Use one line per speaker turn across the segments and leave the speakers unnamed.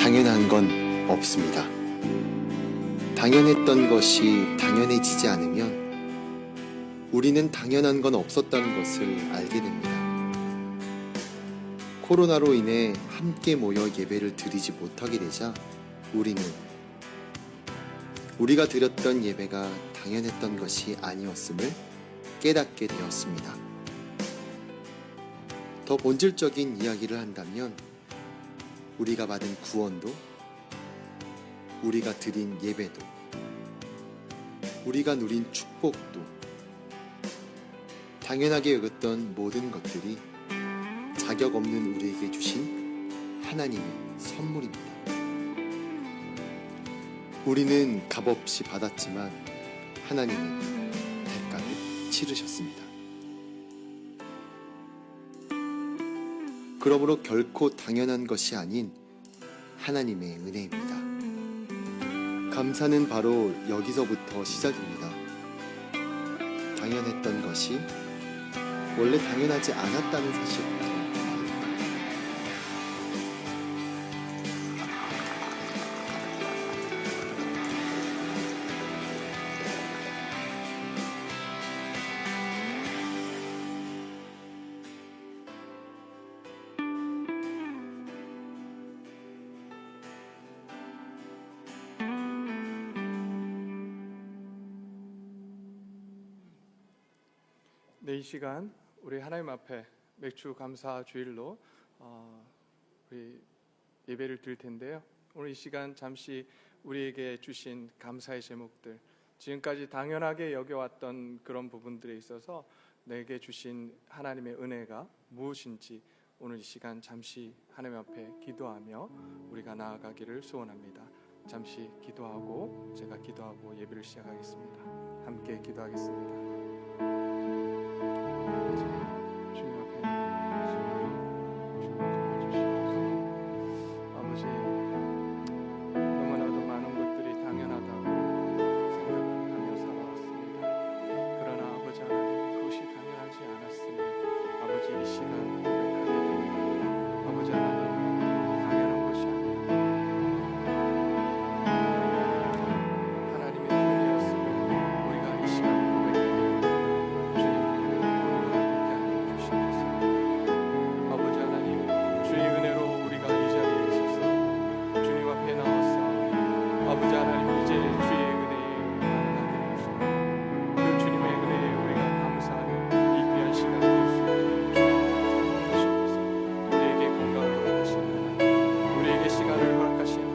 당연한 건 없습니다. 당연했던 것이 당연해지지 않으면 우리는 당연한 건 없었다는 것을 알게 됩니다. 코로나로 인해 함께 모여 예배를 드리지 못하게 되자 우리는 우리가 드렸던 예배가 당연했던 것이 아니었음을 깨닫게 되었습니다. 더 본질적인 이야기를 한다면 우리가 받은 구원도, 우리가 드린 예배도, 우리가 누린 축복도, 당연하게 여겼던 모든 것들이 자격 없는 우리에게 주신 하나님의 선물입니다. 우리는 값없이 받았지만 하나님은 대가를 치르셨습니다. 그러므로 결코 당연한 것이 아닌 하나님의 은혜입니다. 감사는 바로 여기서부터 시작입니다. 당연했던 것이 원래 당연하지 않았다는 사실부터 말입니다.
네, 이 시간 우리 하나님 앞에 맥주 감사 주일로 우리 예배를 드릴 텐데요. 오늘 이 시간 잠시 우리에게 주신 감사의 제목들, 지금까지 당연하게 여겨왔던 그런 부분들에 있어서 내게 주신 하나님의 은혜가 무엇인지 오늘 이 시간 잠시 하나님 앞에 기도하며 우리가 나아가기를 소원합니다. 잠시 기도하고 제가 기도하고 예배를 시작하겠습니다. 함께 기도하겠습니다. 주님 앞에 아버지, 너무나도 많은 것들이 당연하다고 생각하며 살아왔습니다. 그러나 아버지 하나님, 그것이 당연하지 않았으니 아버지 이 시간 고백하게 됩니다. 아버지 하나님, 당연한 것이 아니라 하나님의 은혜였으면 우리가 이 시간 고백하게 됩니다. 주님, 아버지 하나님, 주의 은혜로 우리가 이 자리에 있어서 주님 앞에 나와서 아버지 하나님, 이제 주의 은혜에 반응하게 해주시고 그 주님의 은혜에 우리가 감사하는 이 귀한 시간이 될 수 있도록 주님께서 우리에게 건강을 허락하시는 하나님, 우리에게 시간을 허락하시는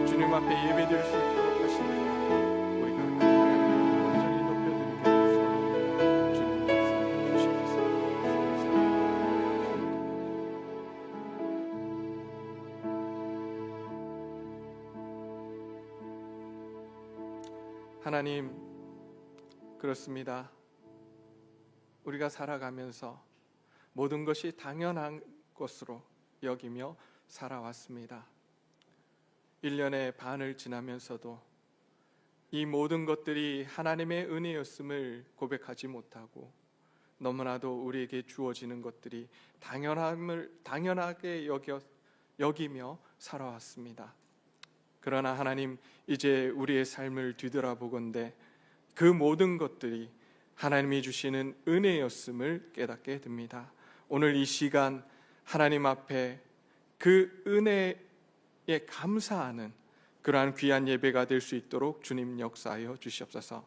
주님 앞에 예배될 수 있도록 하시는 우리가 그 하나님을 온전히 높여드리게 소원합니다. 주님 감사해 주시옵소서. 하나님, 그렇습니다. 우리가 살아가면서 모든 것이 당연한 것으로 여기며 살아왔습니다. 1년의 반을 지나면서도 이 모든 것들이 하나님의 은혜였음을 고백하지 못하고 너무나도 우리에게 주어지는 것들이 당연하게 여기며 살아왔습니다. 그러나 하나님, 이제 우리의 삶을 뒤돌아보건대 그 모든 것들이 하나님이 주시는 은혜였음을 깨닫게 됩니다. 오늘 이 시간 하나님 앞에 그 은혜에 감사하는 그러한 귀한 예배가 될 수 있도록 주님 역사하여 주시옵소서.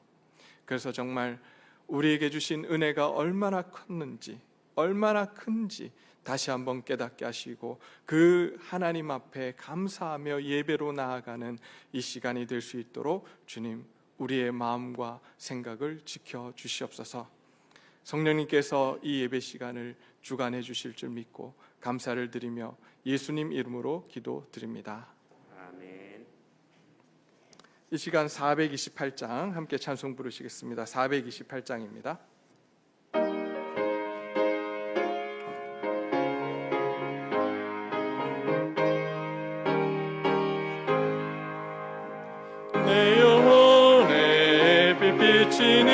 그래서 정말 우리에게 주신 은혜가 얼마나 컸는지, 얼마나 큰지 다시 한번 깨닫게 하시고 그 하나님 앞에 감사하며 예배로 나아가는 이 시간이 될 수 있도록 주님, 우리의 마음과 생각을 지켜 주시옵소서. 성령님께서 이 예배 시간을 주관해 주실 줄 믿고 감사를 드리며 예수님 이름으로 기도드립니다.
아멘.
이 시간 428장 함께 찬송 부르시겠습니다. 428장입니다. 내 영혼에 빛비치니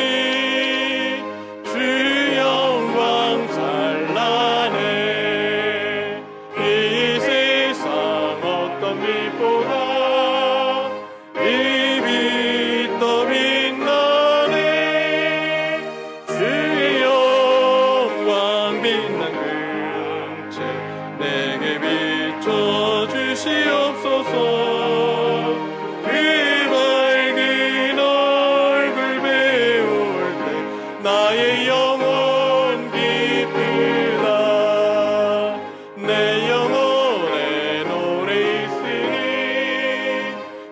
주 영광 찬란해. 이 세상 어떤 빛 주시옵소서. 그 밝은 얼굴 배울 때 나의 영혼 기쁘다. 내 영혼에 노래 있으니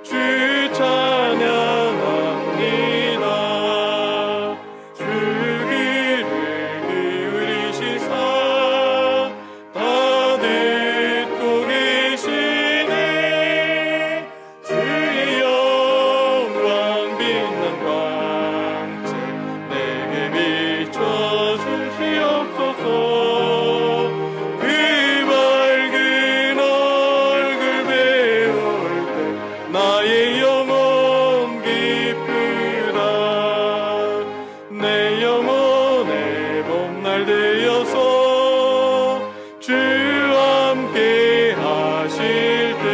주 찬양합니다. 주 귀를 기울이시사 다 듣고 계시네. 주의 영광 빛난 광채 내게 비춰주시옵소서. 그 밝은 얼굴 배울 때 나의 영혼 기쁘다. 내 영혼의 봄날 되어서 주 함께 하실 때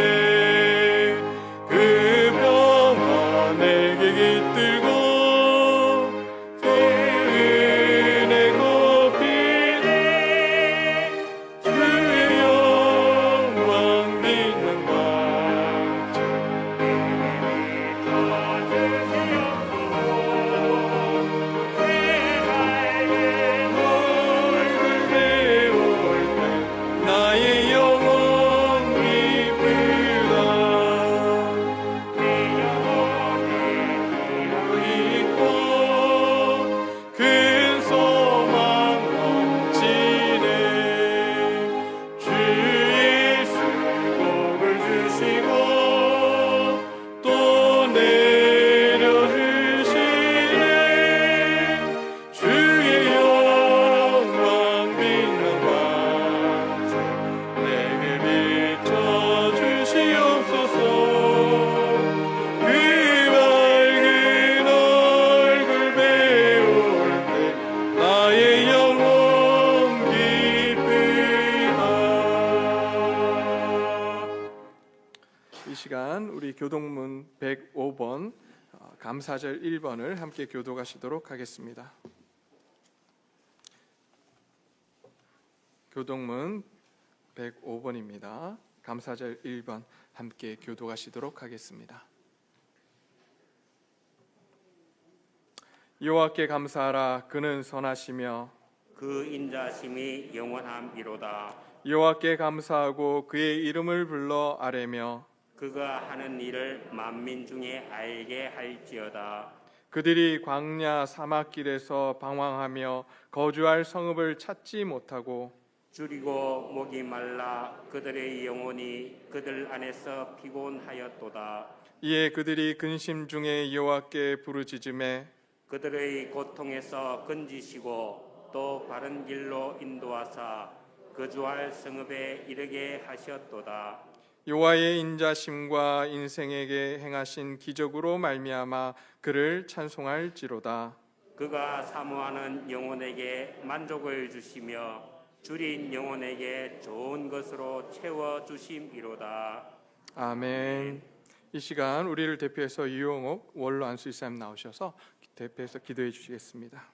그 평화 내게 깃들고 그 은혜 곱히네. 주의 영광 빛난 광채 얼굴 배울 때 나의 영혼 기쁘다. 내 영혼에 있고 큰 소망 넘치네. 주 예수 복을 주시고 또 내려주시네. 주의 영광 빛난 광채 내게 비춰주시옵소서. 그 밝은 얼굴 배울 때 나의 영혼 기쁘다. 이 시간 우리 교동문 105번 감사절 1번을 함께 교독하시도록 하겠습니다. 교동문 105번입니다. 감사절 1번 함께 교독하시도록 하겠습니다. 여호와께 감사하라. 그는 선하시며
그 인자심이 영원함이로다.
여호와께 감사하고 그의 이름을 불러 아뢰며
그가 하는 일을 만민 중에 알게 할지어다.
그들이 광야 사막길에서 방황하며 거주할 성읍을 찾지 못하고
줄이고 목이 말라 그들의 영혼이 그들 안에서 피곤하였도다.
이에 그들이 근심 중에 여호와께 부르짖음에
그들의 고통에서 건지시고 또 바른 길로 인도하사 거주할 성읍에 이르게 하셨도다.
여호와의 인자심과 인생에게 행하신 기적으로 말미암아 그를 찬송할지로다.
그가 사모하는 영혼에게 만족을 주시며 줄인 영혼에게 좋은 것으로 채워 주심이로다.
아멘. 이 시간 우리를 대표해서 유용옥 원로 안수이사님 나오셔서 대표해서 기도해 주시겠습니다.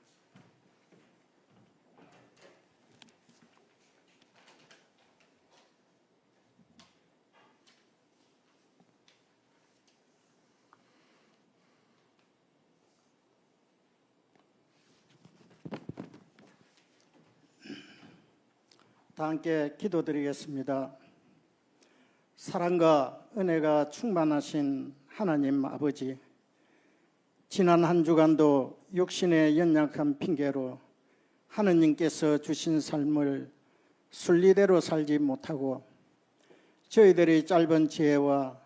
다 함께 기도드리겠습니다. 사랑과 은혜가 충만하신 하나님 아버지, 지난 한 주간도 육신의 연약한 핑계로 하느님께서 주신 삶을 순리대로 살지 못하고 저희들의 짧은 지혜와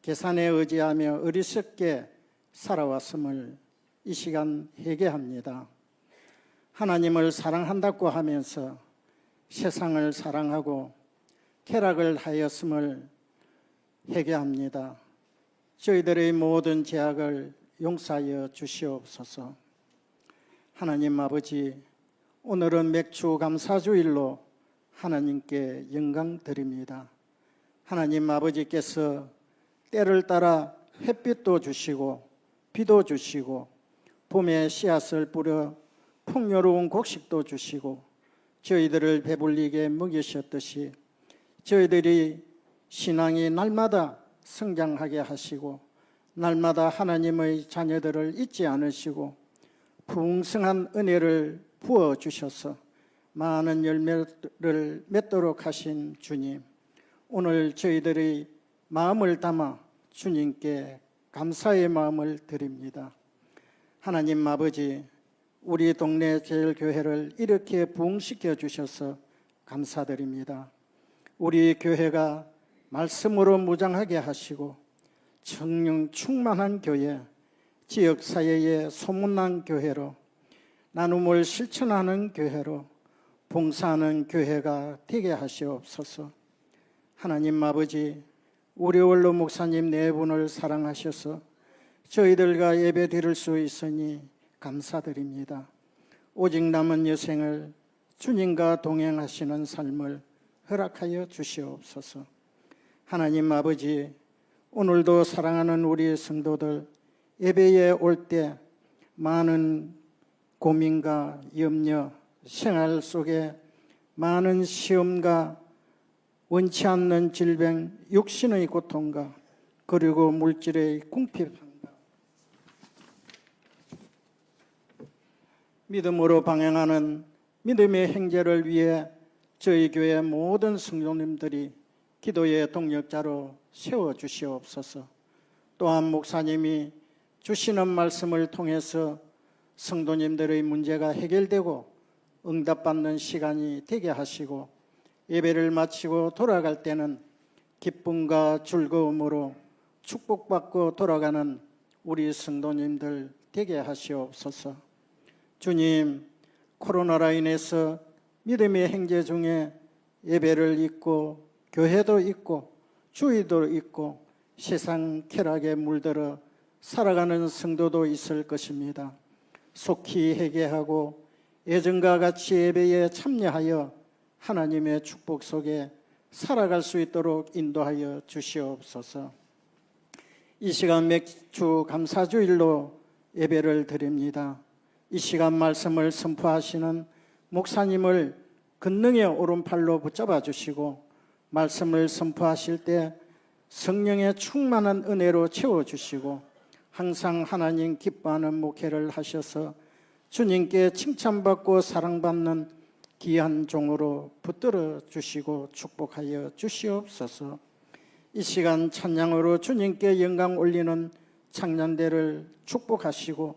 계산에 의지하며 어리석게 살아왔음을 이 시간 회개합니다. 하나님을 사랑한다고 하면서 세상을 사랑하고 쾌락을 하였음을 회개합니다. 저희들의 모든 죄악을 용서하여 주시옵소서. 하나님 아버지, 오늘은 맥주 감사주일로 하나님께 영광 드립니다. 하나님 아버지께서 때를 따라 햇빛도 주시고 비도 주시고 봄에 씨앗을 뿌려 풍요로운 곡식도 주시고 저희들을 배불리게 먹이셨듯이 저희들이 신앙이 날마다 성장하게 하시고 날마다 하나님의 자녀들을 잊지 않으시고 풍성한 은혜를 부어주셔서 많은 열매를 맺도록 하신 주님, 오늘 저희들의 마음을 담아 주님께 감사의 마음을 드립니다. 하나님 아버지, 우리 동네 제일교회를 이렇게 부흥시켜 주셔서 감사드립니다. 우리 교회가 말씀으로 무장하게 하시고 성령 충만한 교회, 지역사회의 소문난 교회로, 나눔을 실천하는 교회로, 봉사하는 교회가 되게 하시옵소서. 하나님 아버지, 우리 원로 목사님 네 분을 사랑하셔서 저희들과 예배 드릴 수 있으니 감사드립니다. 오직 남은 여생을 주님과 동행하시는 삶을 허락하여 주시옵소서. 하나님 아버지, 오늘도 사랑하는 우리 성도들 예배에 올 때 많은 고민과 염려, 생활 속에 많은 시험과 원치 않는 질병, 육신의 고통과 그리고 물질의 궁핍함과 믿음으로 방향하는 믿음의 행제를 위해 저희 교회 모든 성도님들이 기도의 동력자로 세워주시옵소서. 또한 목사님이 주시는 말씀을 통해서 성도님들의 문제가 해결되고 응답받는 시간이 되게 하시고 예배를 마치고 돌아갈 때는 기쁨과 즐거움으로 축복받고 돌아가는 우리 성도님들 되게 하시옵소서. 주님, 코로나로 인해서 믿음의 행제 중에 예배를 잊고 교회도 잊고 주의도 잊고 세상 쾌락에 물들어 살아가는 성도도 있을 것입니다. 속히 회개하고 예전과 같이 예배에 참여하여 하나님의 축복 속에 살아갈 수 있도록 인도하여 주시옵소서. 이 시간 맥주 감사주일로 예배를 드립니다. 이 시간 말씀을 선포하시는 목사님을 권능의 오른팔로 붙잡아 주시고 말씀을 선포하실 때 성령의 충만한 은혜로 채워주시고 항상 하나님 기뻐하는 목회를 하셔서 주님께 칭찬받고 사랑받는 귀한 종으로 붙들어 주시고 축복하여 주시옵소서. 이 시간 찬양으로 주님께 영광 올리는 창년대를 축복하시고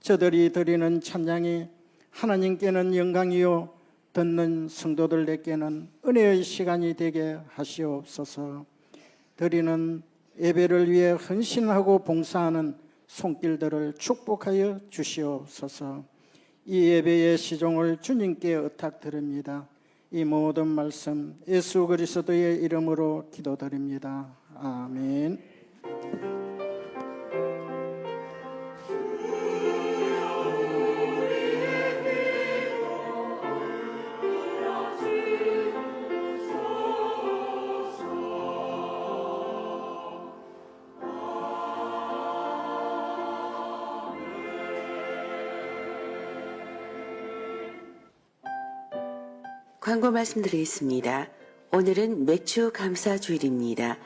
저들이 드리는 찬양이 하나님께는 영광이요 듣는 성도들에게는 은혜의 시간이 되게 하시옵소서. 드리는 예배를 위해 헌신하고 봉사하는 손길들을 축복하여 주시옵소서. 이 예배의 시종을 주님께 의탁드립니다. 이 모든 말씀 예수 그리스도의 이름으로 기도드립니다. 아멘.
광고 말씀드리겠습니다. 오늘은 맥주 감사 주일입니다.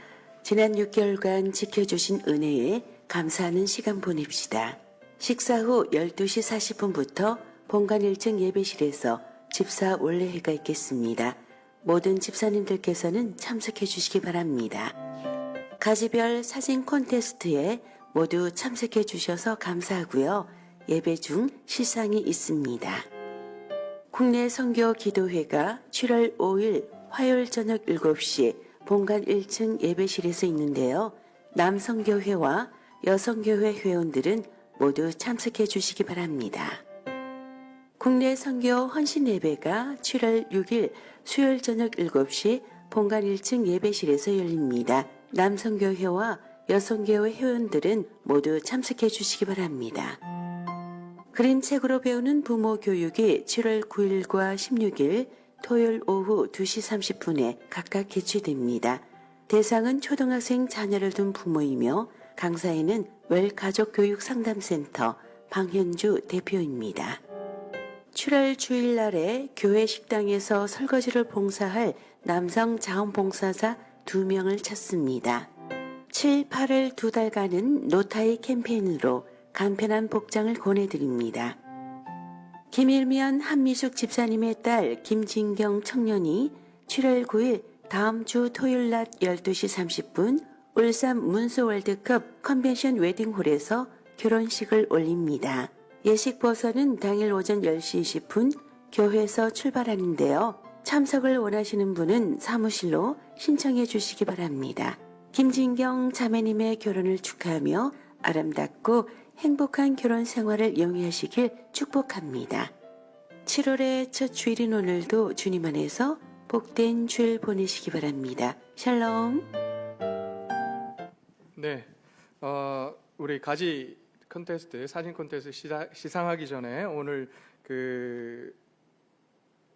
지난 6개월간 지켜주신 은혜에 감사하는 시간 보냅시다. 식사 후 12시 40분부터 본관 1층 예배실에서 집사 원례회가 있겠습니다. 모든 집사님들께서는 참석해 주시기 바랍니다. 가지별 사진 콘테스트에 모두 참석해 주셔서 감사하고요. 예배 중 시상이 있습니다. 국내 선교 기도회가 7월 5일 화요일 저녁 7시 본관 1층 예배실에서 있는데요. 남선교회와 여성교회 회원들은 모두 참석해 주시기 바랍니다. 국내 선교 헌신 예배가 7월 6일 수요일 저녁 7시 본관 1층 예배실에서 열립니다. 남선교회와 여성교회 회원들은 모두 참석해 주시기 바랍니다. 그림책으로 배우는 부모 교육이 7월 9일과 16일 토요일 오후 2시 30분에 각각 개최됩니다. 대상은 초등학생 자녀를 둔 부모이며 강사에는 웰가족교육상담센터 방현주 대표입니다. 7월 주일날에 교회 식당에서 설거지를 봉사할 남성 자원봉사자 2명을 찾습니다. 7, 8월 2달간은 노타이 캠페인으로 간편한 복장을 권해드립니다. 김일면 한미숙 집사님의 딸 김진경 청년이 7월 9일 다음 주 토요일 낮 12시 30분 울산 문수월드컵 컨벤션 웨딩홀에서 결혼식을 올립니다. 예식보서는 당일 오전 10시 20분 교회에서 출발하는데요. 참석을 원하시는 분은 사무실로 신청해 주시기 바랍니다. 김진경 자매님의 결혼을 축하하며 아름답고 행복한 결혼 생활을 영위하시길 축복합니다. 7월의 첫 주일인 오늘도 주님 안에서 복된 주일 보내시기 바랍니다. 샬롬.
네, 우리 가지 콘테스트, 사진 콘테스트 시상하기 전에 오늘 그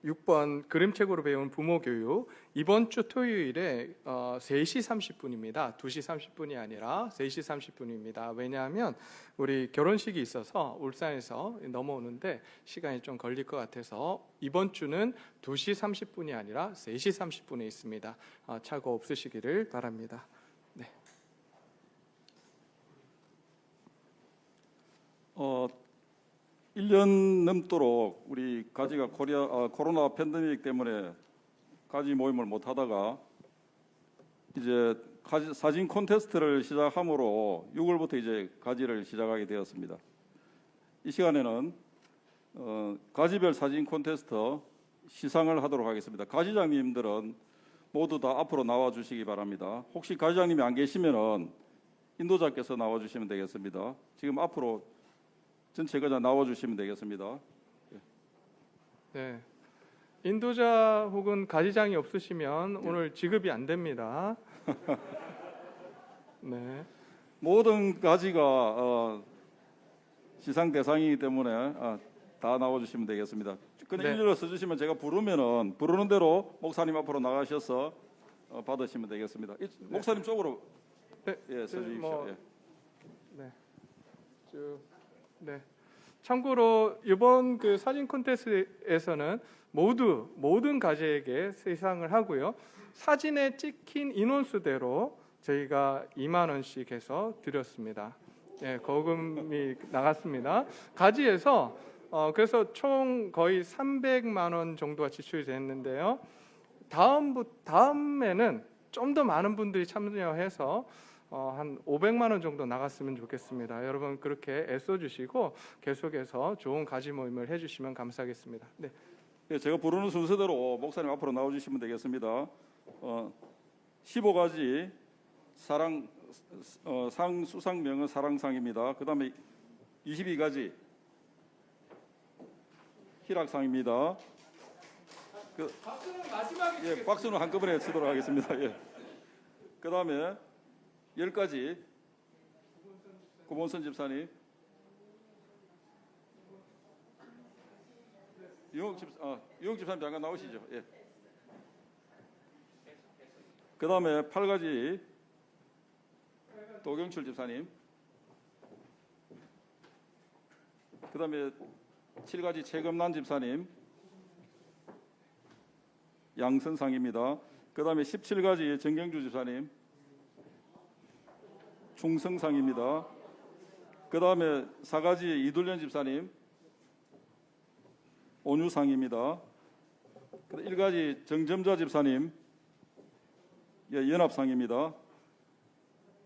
6번 그림책으로 배운 부모 교육 이번 주 토요일에 3시 30분입니다. 2시 30분이 아니라 3시 30분입니다. 왜냐하면 우리 결혼식이 있어서 울산에서 넘어오는데 시간이 좀 걸릴 것 같아서 이번 주는 2시 30분이 아니라 3시 30분에 있습니다. 착오 없으시기를 바랍니다. 네.
1년 넘도록 우리 가지가 코로나 팬데믹 때문에 가지 모임을 못 하다가 이제 사진 콘테스트를 시작함으로 6월부터 이제 가지를 시작하게 되었습니다. 이 시간에는 가지별 사진 콘테스트 시상을 하도록 하겠습니다. 가지장님들은 모두 다 앞으로 나와 주시기 바랍니다. 혹시 가지장님이 안 계시면은 인도자께서 나와 주시면 되겠습니다. 지금 앞으로 전체가 다 나와주시면 되겠습니다.
네, 인도자 혹은 가지장이 없으시면 오늘 지급이 안 됩니다. 네,
모든 가지가 시상 대상이기 때문에 다 나와주시면 되겠습니다. 그냥
네.
일일이 써주시면 제가 부르면은 부르는 대로 목사님 앞으로 나가셔서 받으시면 되겠습니다. 목사님 쪽으로
네,
써주십시오.
뭐,
예.
네, 네. 참고로 이번 그 사진 콘테스트에서는 모든 가지에게 시상을 하고요. 사진에 찍힌 인원수대로 저희가 2만 원씩 해서 드렸습니다. 예, 거금이 나갔습니다. 가지에서 그래서 총 거의 300만 원 정도가 지출이 됐는데요. 다음에는 좀 더 많은 분들이 참여해서 한 500만 원 정도 나갔으면 좋겠습니다. 여러분 그렇게 애써주시고 계속해서 좋은 가지 모임을 해주시면 감사하겠습니다. 네.
예, 제가 부르는 순서대로 목사님 앞으로 나와주시면 되겠습니다. 15가지 상 수상명은 사랑상입니다. 그 다음에 22가지 희락상입니다.
박수는 마지막에
예, 박수는 한꺼번에 치도록 하겠습니다. 예. 그 다음에 10가지 구본선 집사님, 유영 집사님 잠깐 나오시죠. 예. 그 다음에 8가지 도경출 집사님, 그 다음에 7가지 최금란 집사님, 양선상입니다. 그 다음에 17가지 정경주 집사님, 충성상입니다. 그 다음에 4가지 이둘련 집사님, 온유상입니다. 1가지 정점자 집사님, 예, 연합상입니다.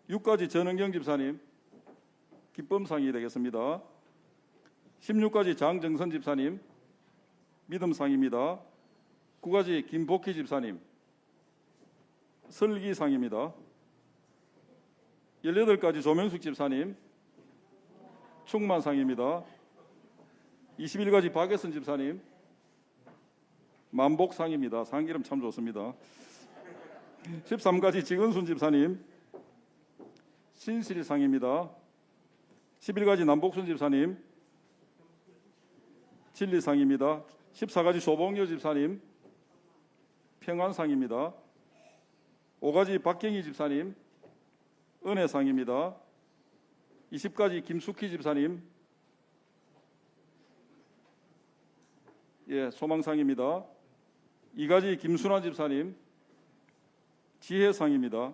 6가지 전은경 집사님, 기쁨상이 되겠습니다. 16가지 장정선 집사님, 믿음상입니다. 9가지 김복희 집사님, 설기상입니다. 18가지 조명숙 집사님, 충만상입니다. 21가지 박예선 집사님, 만복상입니다. 상 이름 참 좋습니다. 13가지 지건순 집사님, 신실상입니다. 11가지 남복순 집사님, 진리상입니다. 14가지 소봉여 집사님, 평안상입니다. 5가지 박경희 집사님, 은혜상입니다. 20가지 김숙희 집사님, 예, 소망상입니다. 2가지 김순환 집사님, 지혜상입니다.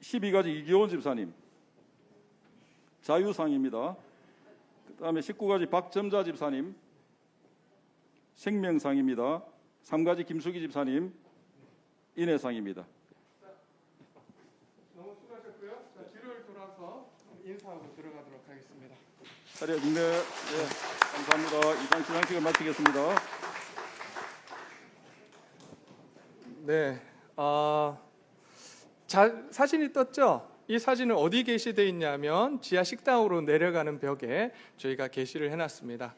12가지 이기원 집사님. 자유상입니다. 그다음에 19가지 박점자 집사님. 생명상입니다. 3가지 김수기 집사님. 인혜상입니다.
너무 수고하셨고요. 자, 뒤를 돌아서 인사하고 들어가도록 하겠습니다.
자리에 중대. 감사합니다. 이상 시상식을 마치겠습니다.
네, 사진이 떴죠? 이 사진은 어디 게시되어 있냐면 지하 식당으로 내려가는 벽에 저희가 게시를 해놨습니다.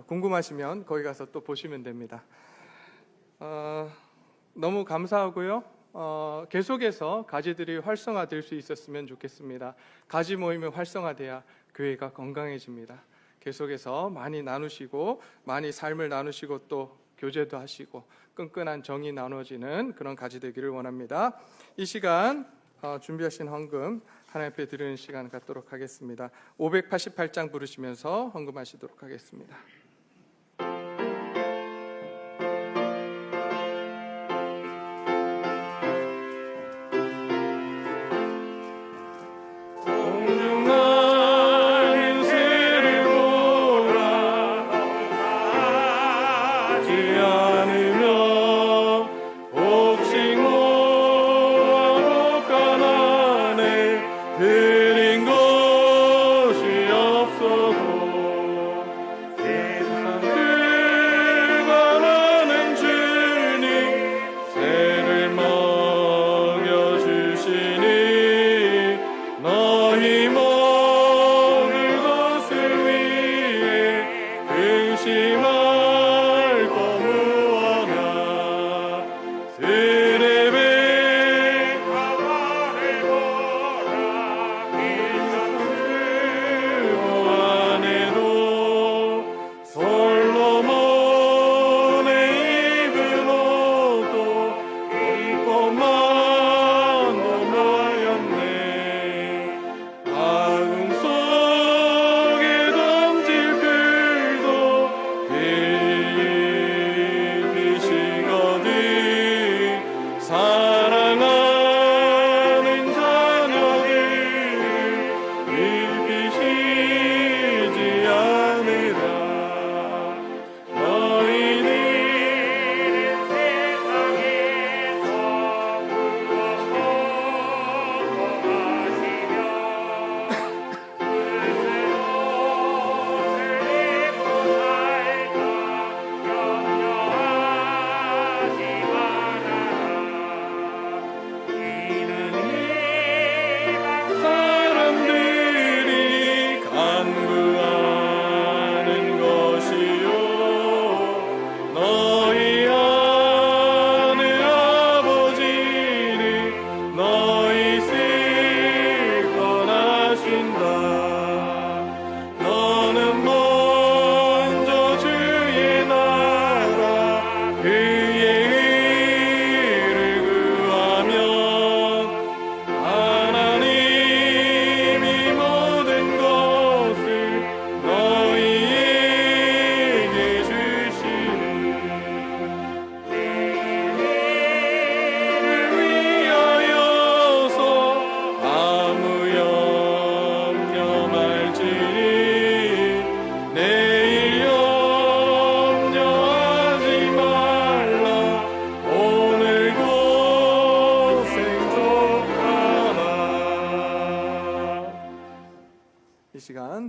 궁금하시면 거기 가서 또 보시면 됩니다. 너무 감사하고요. 계속해서 가지들이 활성화될 수 있었으면 좋겠습니다. 가지 모임이 활성화돼야 교회가 건강해집니다. 계속해서 많이 나누시고 많이 삶을 나누시고 또 교제도 하시고 끈끈한 정이 나눠지는 그런 가지 되기를 원합니다. 이 시간 준비하신 헌금 하나님 앞에 드리는 시간 갖도록 하겠습니다. 588장 부르시면서 헌금하시도록 하겠습니다.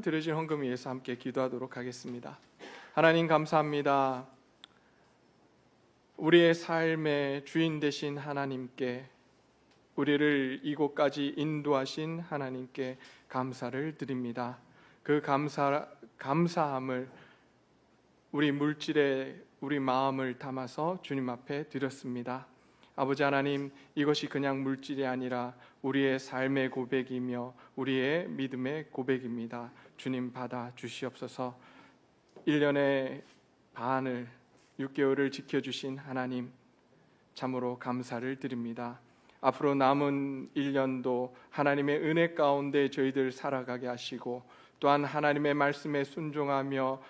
드려진 헌금 위해서 함께 기도하도록 하겠습니다. 하나님 감사합니다. 우리의 삶의 주인 되신 하나님께, 우리를 이곳까지 인도하신 하나님께 감사를 드립니다. 그 감사함을 우리 물질에 우리 마음을 담아서 주님 앞에 드렸습니다. 아버지 하나님, 이것이 그냥 물질이 아니라 우리의 삶의 고백이며 우리의 믿음의 고백입니다. 주님 받아 주시옵소서. 1년의 반을 6개월을 지켜주신 하나님, 참으로 감사를 드립니다. 앞으로 남은 1년도 하나님의 은혜 가운데 저희들 살아가게 하시고, 또한 하나님의 말씀에 순종하며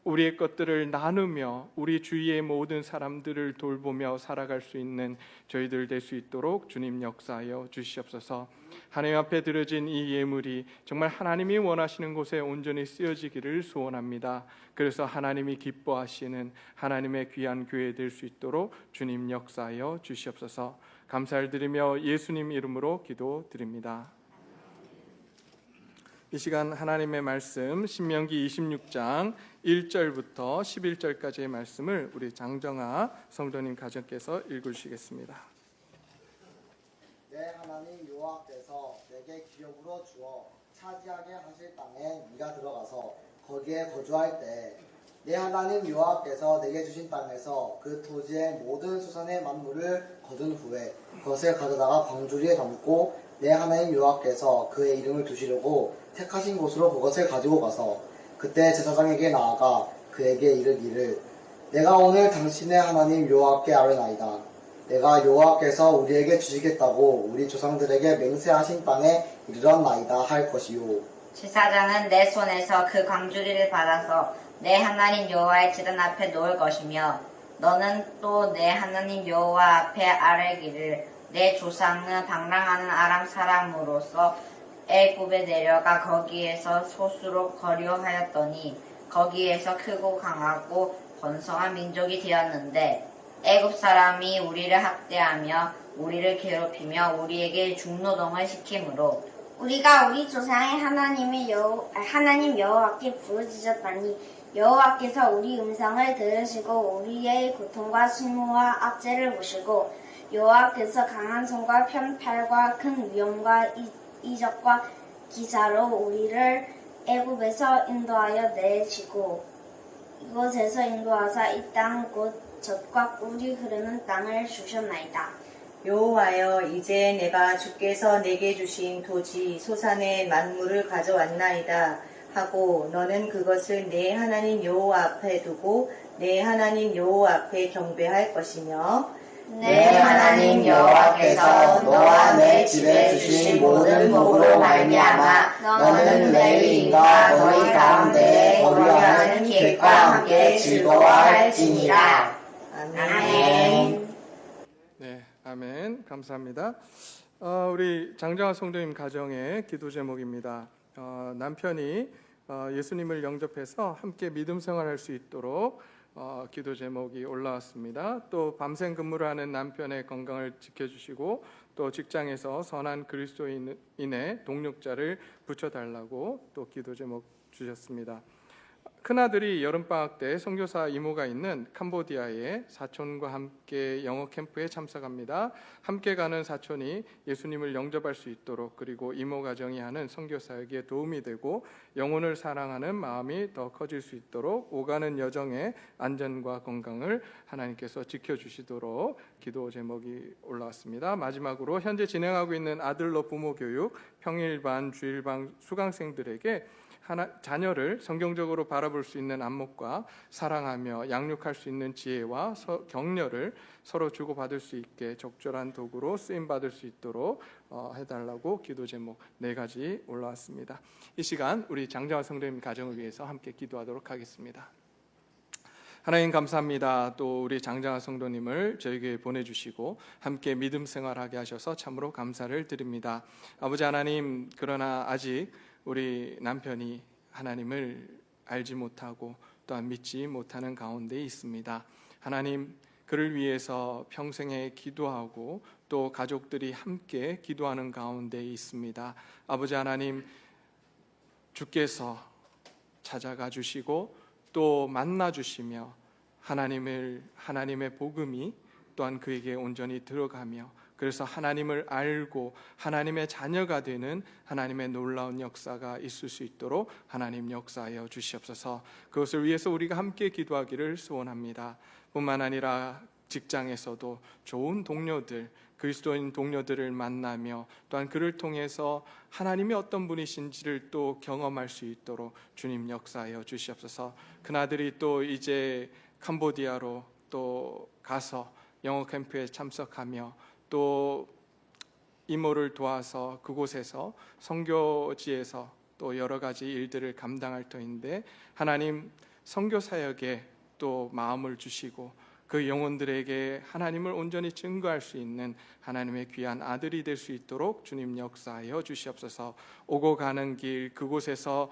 우리의 것들을 나누며 우리 주위의 모든 사람들을 돌보며 살아갈 수 있는 저희들 될 수 있도록 주님 역사하여 주시옵소서. 하나님 앞에 드려진 이 예물이 정말 하나님이 원하시는 곳에 온전히 쓰여지기를 소원합니다. 그래서 하나님이 기뻐하시는 하나님의 귀한 교회 될 수 있도록 주님 역사하여 주시옵소서. 감사를 드리며 예수님 이름으로 기도드립니다. 이 시간 하나님의 말씀 신명기 26장 1절부터 11절까지의 말씀을 우리 장정아 성도님 가정께서 읽으시겠습니다.
내 하나님 여호와께서 내게 기업으로 주어 차지하게 하실 땅에 네가 들어가서 거기에 거주할 때 내 하나님 여호와께서 내게 주신 땅에서 그 토지의 모든 수산의 만물을 거둔 후에 그것을 가져다가 방주리에 담고 내 하나님 여호와께서 그의 이름을 두시려고 택하신 곳으로 그것을 가지고 가서 그때 제사장에게 나아가 그에게 이르기를 내가 오늘 당신의 하나님 여호와께 아뢰나이다. 내가 여호와께서 우리에게 주시겠다고 우리 조상들에게 맹세하신 땅에 이르렀나이다 할 것이요.
제사장은 내 손에서 그 광주리를 받아서 내 하나님 여호와의 제단 앞에 놓을 것이며 너는 또 내 하나님 여호와 앞에 아뢰기를 내 조상은 방랑하는 아람 사람으로서 애굽에 내려가 거기에서 소수로 거류하였더니 거기에서 크고 강하고 번성한 민족이 되었는데 애굽 사람이 우리를 학대하며 우리를 괴롭히며 우리에게 중노동을 시키므로
우리가 우리 조상의 하나님 여호와께 부르짖었더니 여호와께서 우리 음성을 들으시고 우리의 고통과 수모와 압제를 보시고 여호와께서 강한 손과 편팔과 큰 위엄과 이적과 기사로 우리를 애굽에서 인도하여 내시고 이곳에서 인도하사 이 땅 곧 젖과 꿀이 흐르는 땅을 주셨나이다.
여호와여 이제 내가 주께서 내게 주신 토지 소산의 만물을 가져왔나이다 하고 너는 그것을 내 하나님 여호와 앞에 두고 내 하나님 여호와 앞에 경배할 것이며
내 하나님 여호와께서 너와 내 집에 주신 모든 복으로 말미암아 너는 레위인과 너희 가운데 거류하는 객과 함께 즐거워할지니라. 아멘.
네, 아멘. 감사합니다. 우리 장정아 성도님 가정의 기도 제목입니다. 남편이 예수님을 영접해서 함께 믿음 생활할 수 있도록 기도 제목이 올라왔습니다. 또 밤샘 근무를 하는 남편의 건강을 지켜주시고 또 직장에서 선한 그리스도인의 동력자를 붙여달라고 또 기도 제목 주셨습니다. 큰아들이 여름방학 때 선교사 이모가 있는 캄보디아에 사촌과 함께 영어 캠프에 참석합니다. 함께 가는 사촌이 예수님을 영접할 수 있도록 그리고 이모 가정이 하는 선교사에게 도움이 되고 영혼을 사랑하는 마음이 더 커질 수 있도록 오가는 여정의 안전과 건강을 하나님께서 지켜주시도록 기도 제목이 올라왔습니다. 마지막으로 현재 진행하고 있는 아들로 부모 교육 평일반 주일반 수강생들에게 자녀를 성경적으로 바라볼 수 있는 안목과 사랑하며 양육할 수 있는 지혜와 격려를 서로 주고받을 수 있게 적절한 도구로 쓰임받을 수 있도록 해달라고 기도 제목 4가지 올라왔습니다. 이 시간 우리 장정아 성도님 가정을 위해서 함께 기도하도록 하겠습니다. 하나님 감사합니다. 또 우리 장정아 성도님을 저에게 보내주시고 함께 믿음 생활하게 하셔서 참으로 감사를 드립니다. 아버지 하나님, 그러나 아직 우리 남편이 하나님을 알지 못하고 또한 믿지 못하는 가운데 있습니다. 하나님, 그를 위해서 평생에 기도하고 또 가족들이 함께 기도하는 가운데 있습니다. 아버지 하나님, 주께서 찾아가 주시고 또 만나 주시며 하나님의 복음이 또한 그에게 온전히 들어가며 그래서 하나님을 알고 하나님의 자녀가 되는 하나님의 놀라운 역사가 있을 수 있도록 하나님 역사하여 주시옵소서. 그것을 위해서 우리가 함께 기도하기를 소원합니다. 뿐만 아니라 직장에서도 좋은 동료들, 그리스도인 동료들을 만나며 또한 그를 통해서 하나님이 어떤 분이신지를 또 경험할 수 있도록 주님 역사하여 주시옵소서. 그나들이 또 이제 캄보디아로 또 가서 영어 캠프에 참석하며 또 이모를 도와서 그곳에서 선교지에서 또 여러 가지 일들을 감당할 터인데 하나님, 선교 사역에 또 마음을 주시고 그 영혼들에게 하나님을 온전히 증거할 수 있는 하나님의 귀한 아들이 될 수 있도록 주님 역사하여 주시옵소서. 오고 가는 길 그곳에서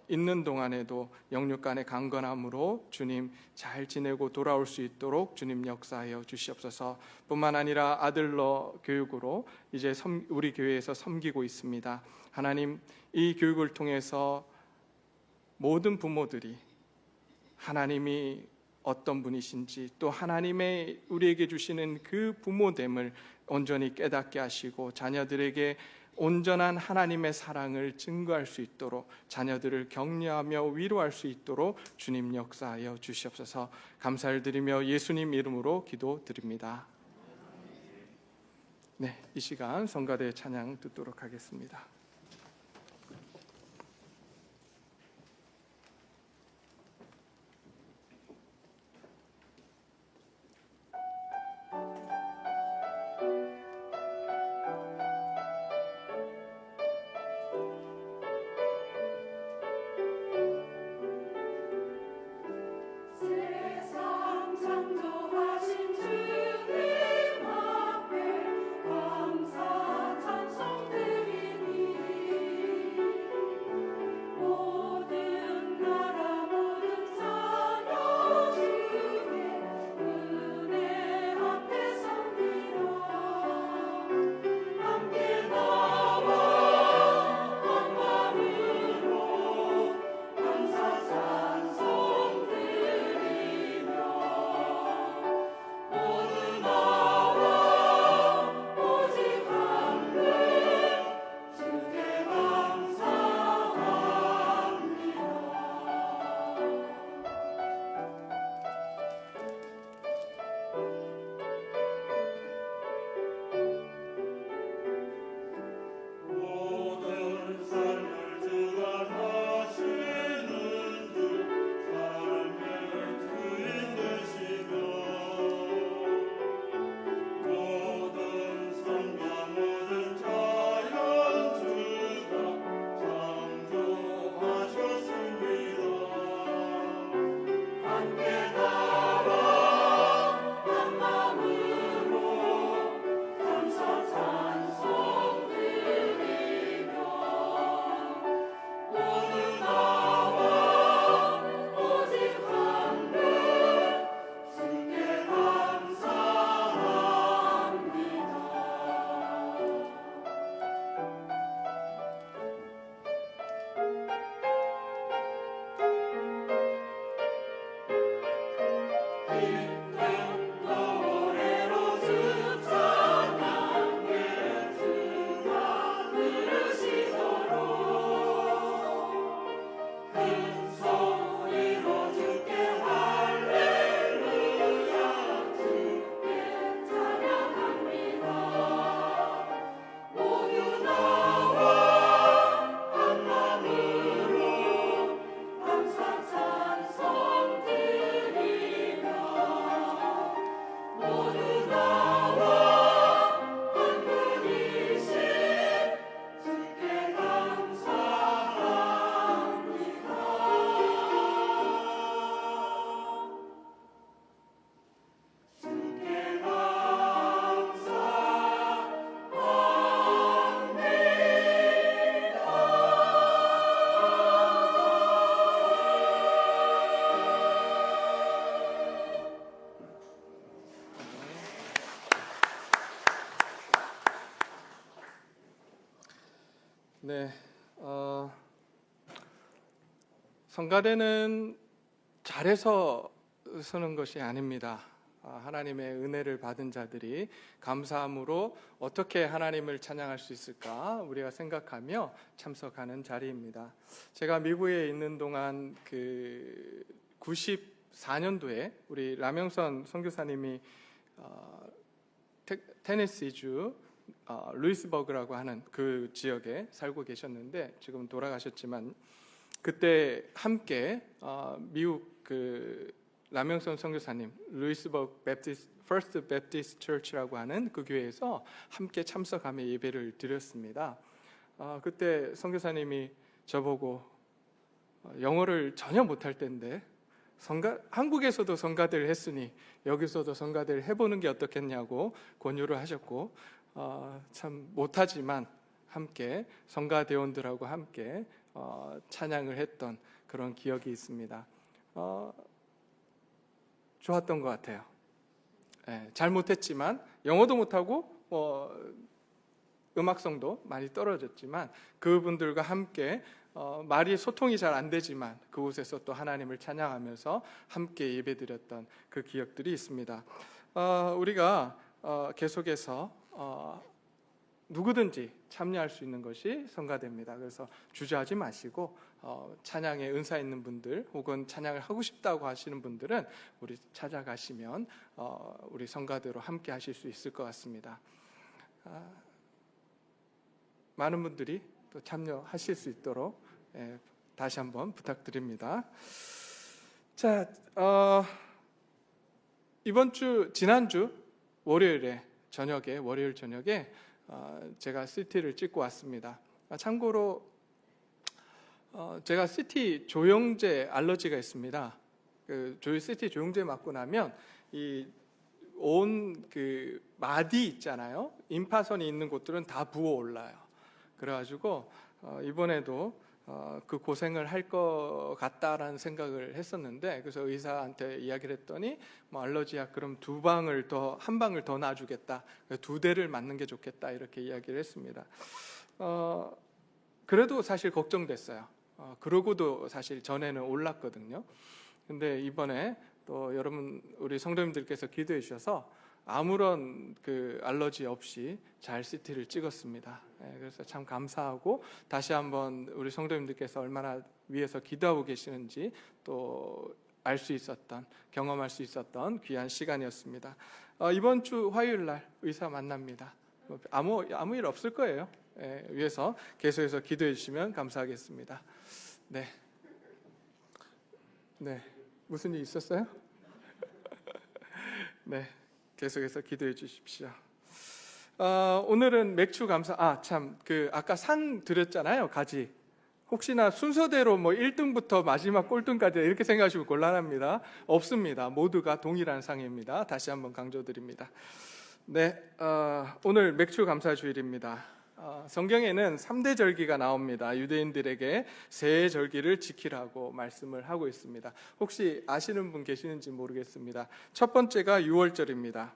있는 동안에도 영육간의 강건함으로 주님 잘 지내고 돌아올 수 있도록 주님 역사하여 주시옵소서. 뿐만 아니라 아들러 교육으로 이제 우리 교회에서 섬기고 있습니다. 하나님, 이 교육을 통해서 모든 부모들이 하나님이 어떤 분이신지 또 하나님의 우리에게 주시는 그 부모됨을 온전히 깨닫게 하시고 자녀들에게 온전한 하나님의 사랑을 증거할 수 있도록 자녀들을 격려하며 위로할 수 있도록 주님 역사하여 주시옵소서. 감사를 드리며 예수님 이름으로 기도드립니다. 네, 이 시간 성가대 찬양 듣도록 하겠습니다.
세상 창조하신 주님 앞에 감사 찬송 드리니 모든 나라 모든 자녀 주의 은혜 앞에 섬기라 함께 나와 한 마음으로 감사 찬송 드리며 모두 나와 오직 한분 주께 감사합니다. 모든 삶을 주관하시는 주 삶의 주인 되시며 모든 삶과 모든 자연 주가 창조하셨습니다. 함께 나와 한 마음으로 감사 찬송 드리며 모두 나와 오직 한분 주께 감사합니다. 노래로 주 찬양해 주가 들으시도록 큰 소리로 주께 할렐루야 주께 찬양합니다. 모두 나와 한 마음으로 감사 찬송 드리며 모두 나와 한 분이신 주께 감사합니다. 주께
네, 성가대는 잘해서 서는 것이 아닙니다. 하나님의 은혜를 받은 자들이 감사함으로 어떻게 하나님을 찬양할 수 있을까 우리가 생각하며 참석하는 자리입니다. 제가 미국에 있는 동안 그 94년도에 우리 라명선 선교사님이 테네시주 루이스버그라고 하는 그 지역에 살고 계셨는데 지금 돌아가셨지만 그때 함께 미국 그 라명선 선교사님 루이스버그 퍼스트 베프티스트 처치라고 하는 그 교회에서 함께 참석하며 예배를 드렸습니다. 그때 선교사님이 저보고 영어를 전혀 못할 때인데 한국에서도 성가대를 했으니 여기서도 성가대를 해보는 게 어떻겠냐고 권유를 하셨고, 참 못하지만 함께 성가대원들하고 함께 찬양을 했던 그런 기억이 있습니다. 좋았던 것 같아요. 잘 못했지만, 영어도 못하고 음악성도 많이 떨어졌지만, 그분들과 함께 말이 소통이 잘 안 되지만 그곳에서 또 하나님을 찬양하면서 함께 예배드렸던 그 기억들이 있습니다. 우리가 계속해서 누구든지 참여할 수 있는 것이 성가대입니다. 그래서 주저하지 마시고 찬양에 은사 있는 분들 혹은 찬양을 하고 싶다고 하시는 분들은 우리 찾아가시면 우리 성가대로 함께 하실 수 있을 것 같습니다. 많은 분들이 또 참여하실 수 있도록 다시 한번 부탁드립니다. 자, 지난주 월요일 저녁에 제가 CT를 찍고 왔습니다. 참고로 제가 CT 조영제 알러지가 있습니다. CT 조영제 맞고 나면 그 마디 있잖아요. 임파선이 있는 곳들은 다 부어 올라요. 그래가지고 이번에도 그 고생을 할 것 같다라는 생각을 했었는데, 그래서 의사한테 이야기를 했더니 알러지약 그럼 한 방을 더 놔주겠다, 2대를 맞는 게 좋겠다 이렇게 이야기를 했습니다. 그래도 사실 걱정됐어요. 그러고도 사실 전에는 올랐거든요. 근데 이번에 또 여러분 우리 성도님들께서 기도해 주셔서 아무런 그 알러지 없이 잘 CT를 찍었습니다. 그래서 참 감사하고, 다시 한번 우리 성도님들께서 얼마나 위해서 기도하고 계시는지 또 경험할 수 있었던 귀한 시간이었습니다. 이번 주 화요일 날 의사 만납니다. 아무 일 없을 거예요. 위해서 계속해서 기도해 주시면 감사하겠습니다. 네. 무슨 일 있었어요? 네. 계속해서 기도해 주십시오. 오늘은 맥주 감사. 아까 상 드렸잖아요. 가지. 혹시나 순서대로 1등부터 마지막 꼴등까지 이렇게 생각하시면 곤란합니다. 없습니다. 모두가 동일한 상입니다. 다시 한번 강조드립니다. 네, 오늘 맥주 감사 주일입니다. 성경에는 3대 절기가 나옵니다. 유대인들에게 세 절기를 지키라고 말씀을 하고 있습니다. 혹시 아시는 분 계시는지 모르겠습니다. 첫 번째가 6월절입니다.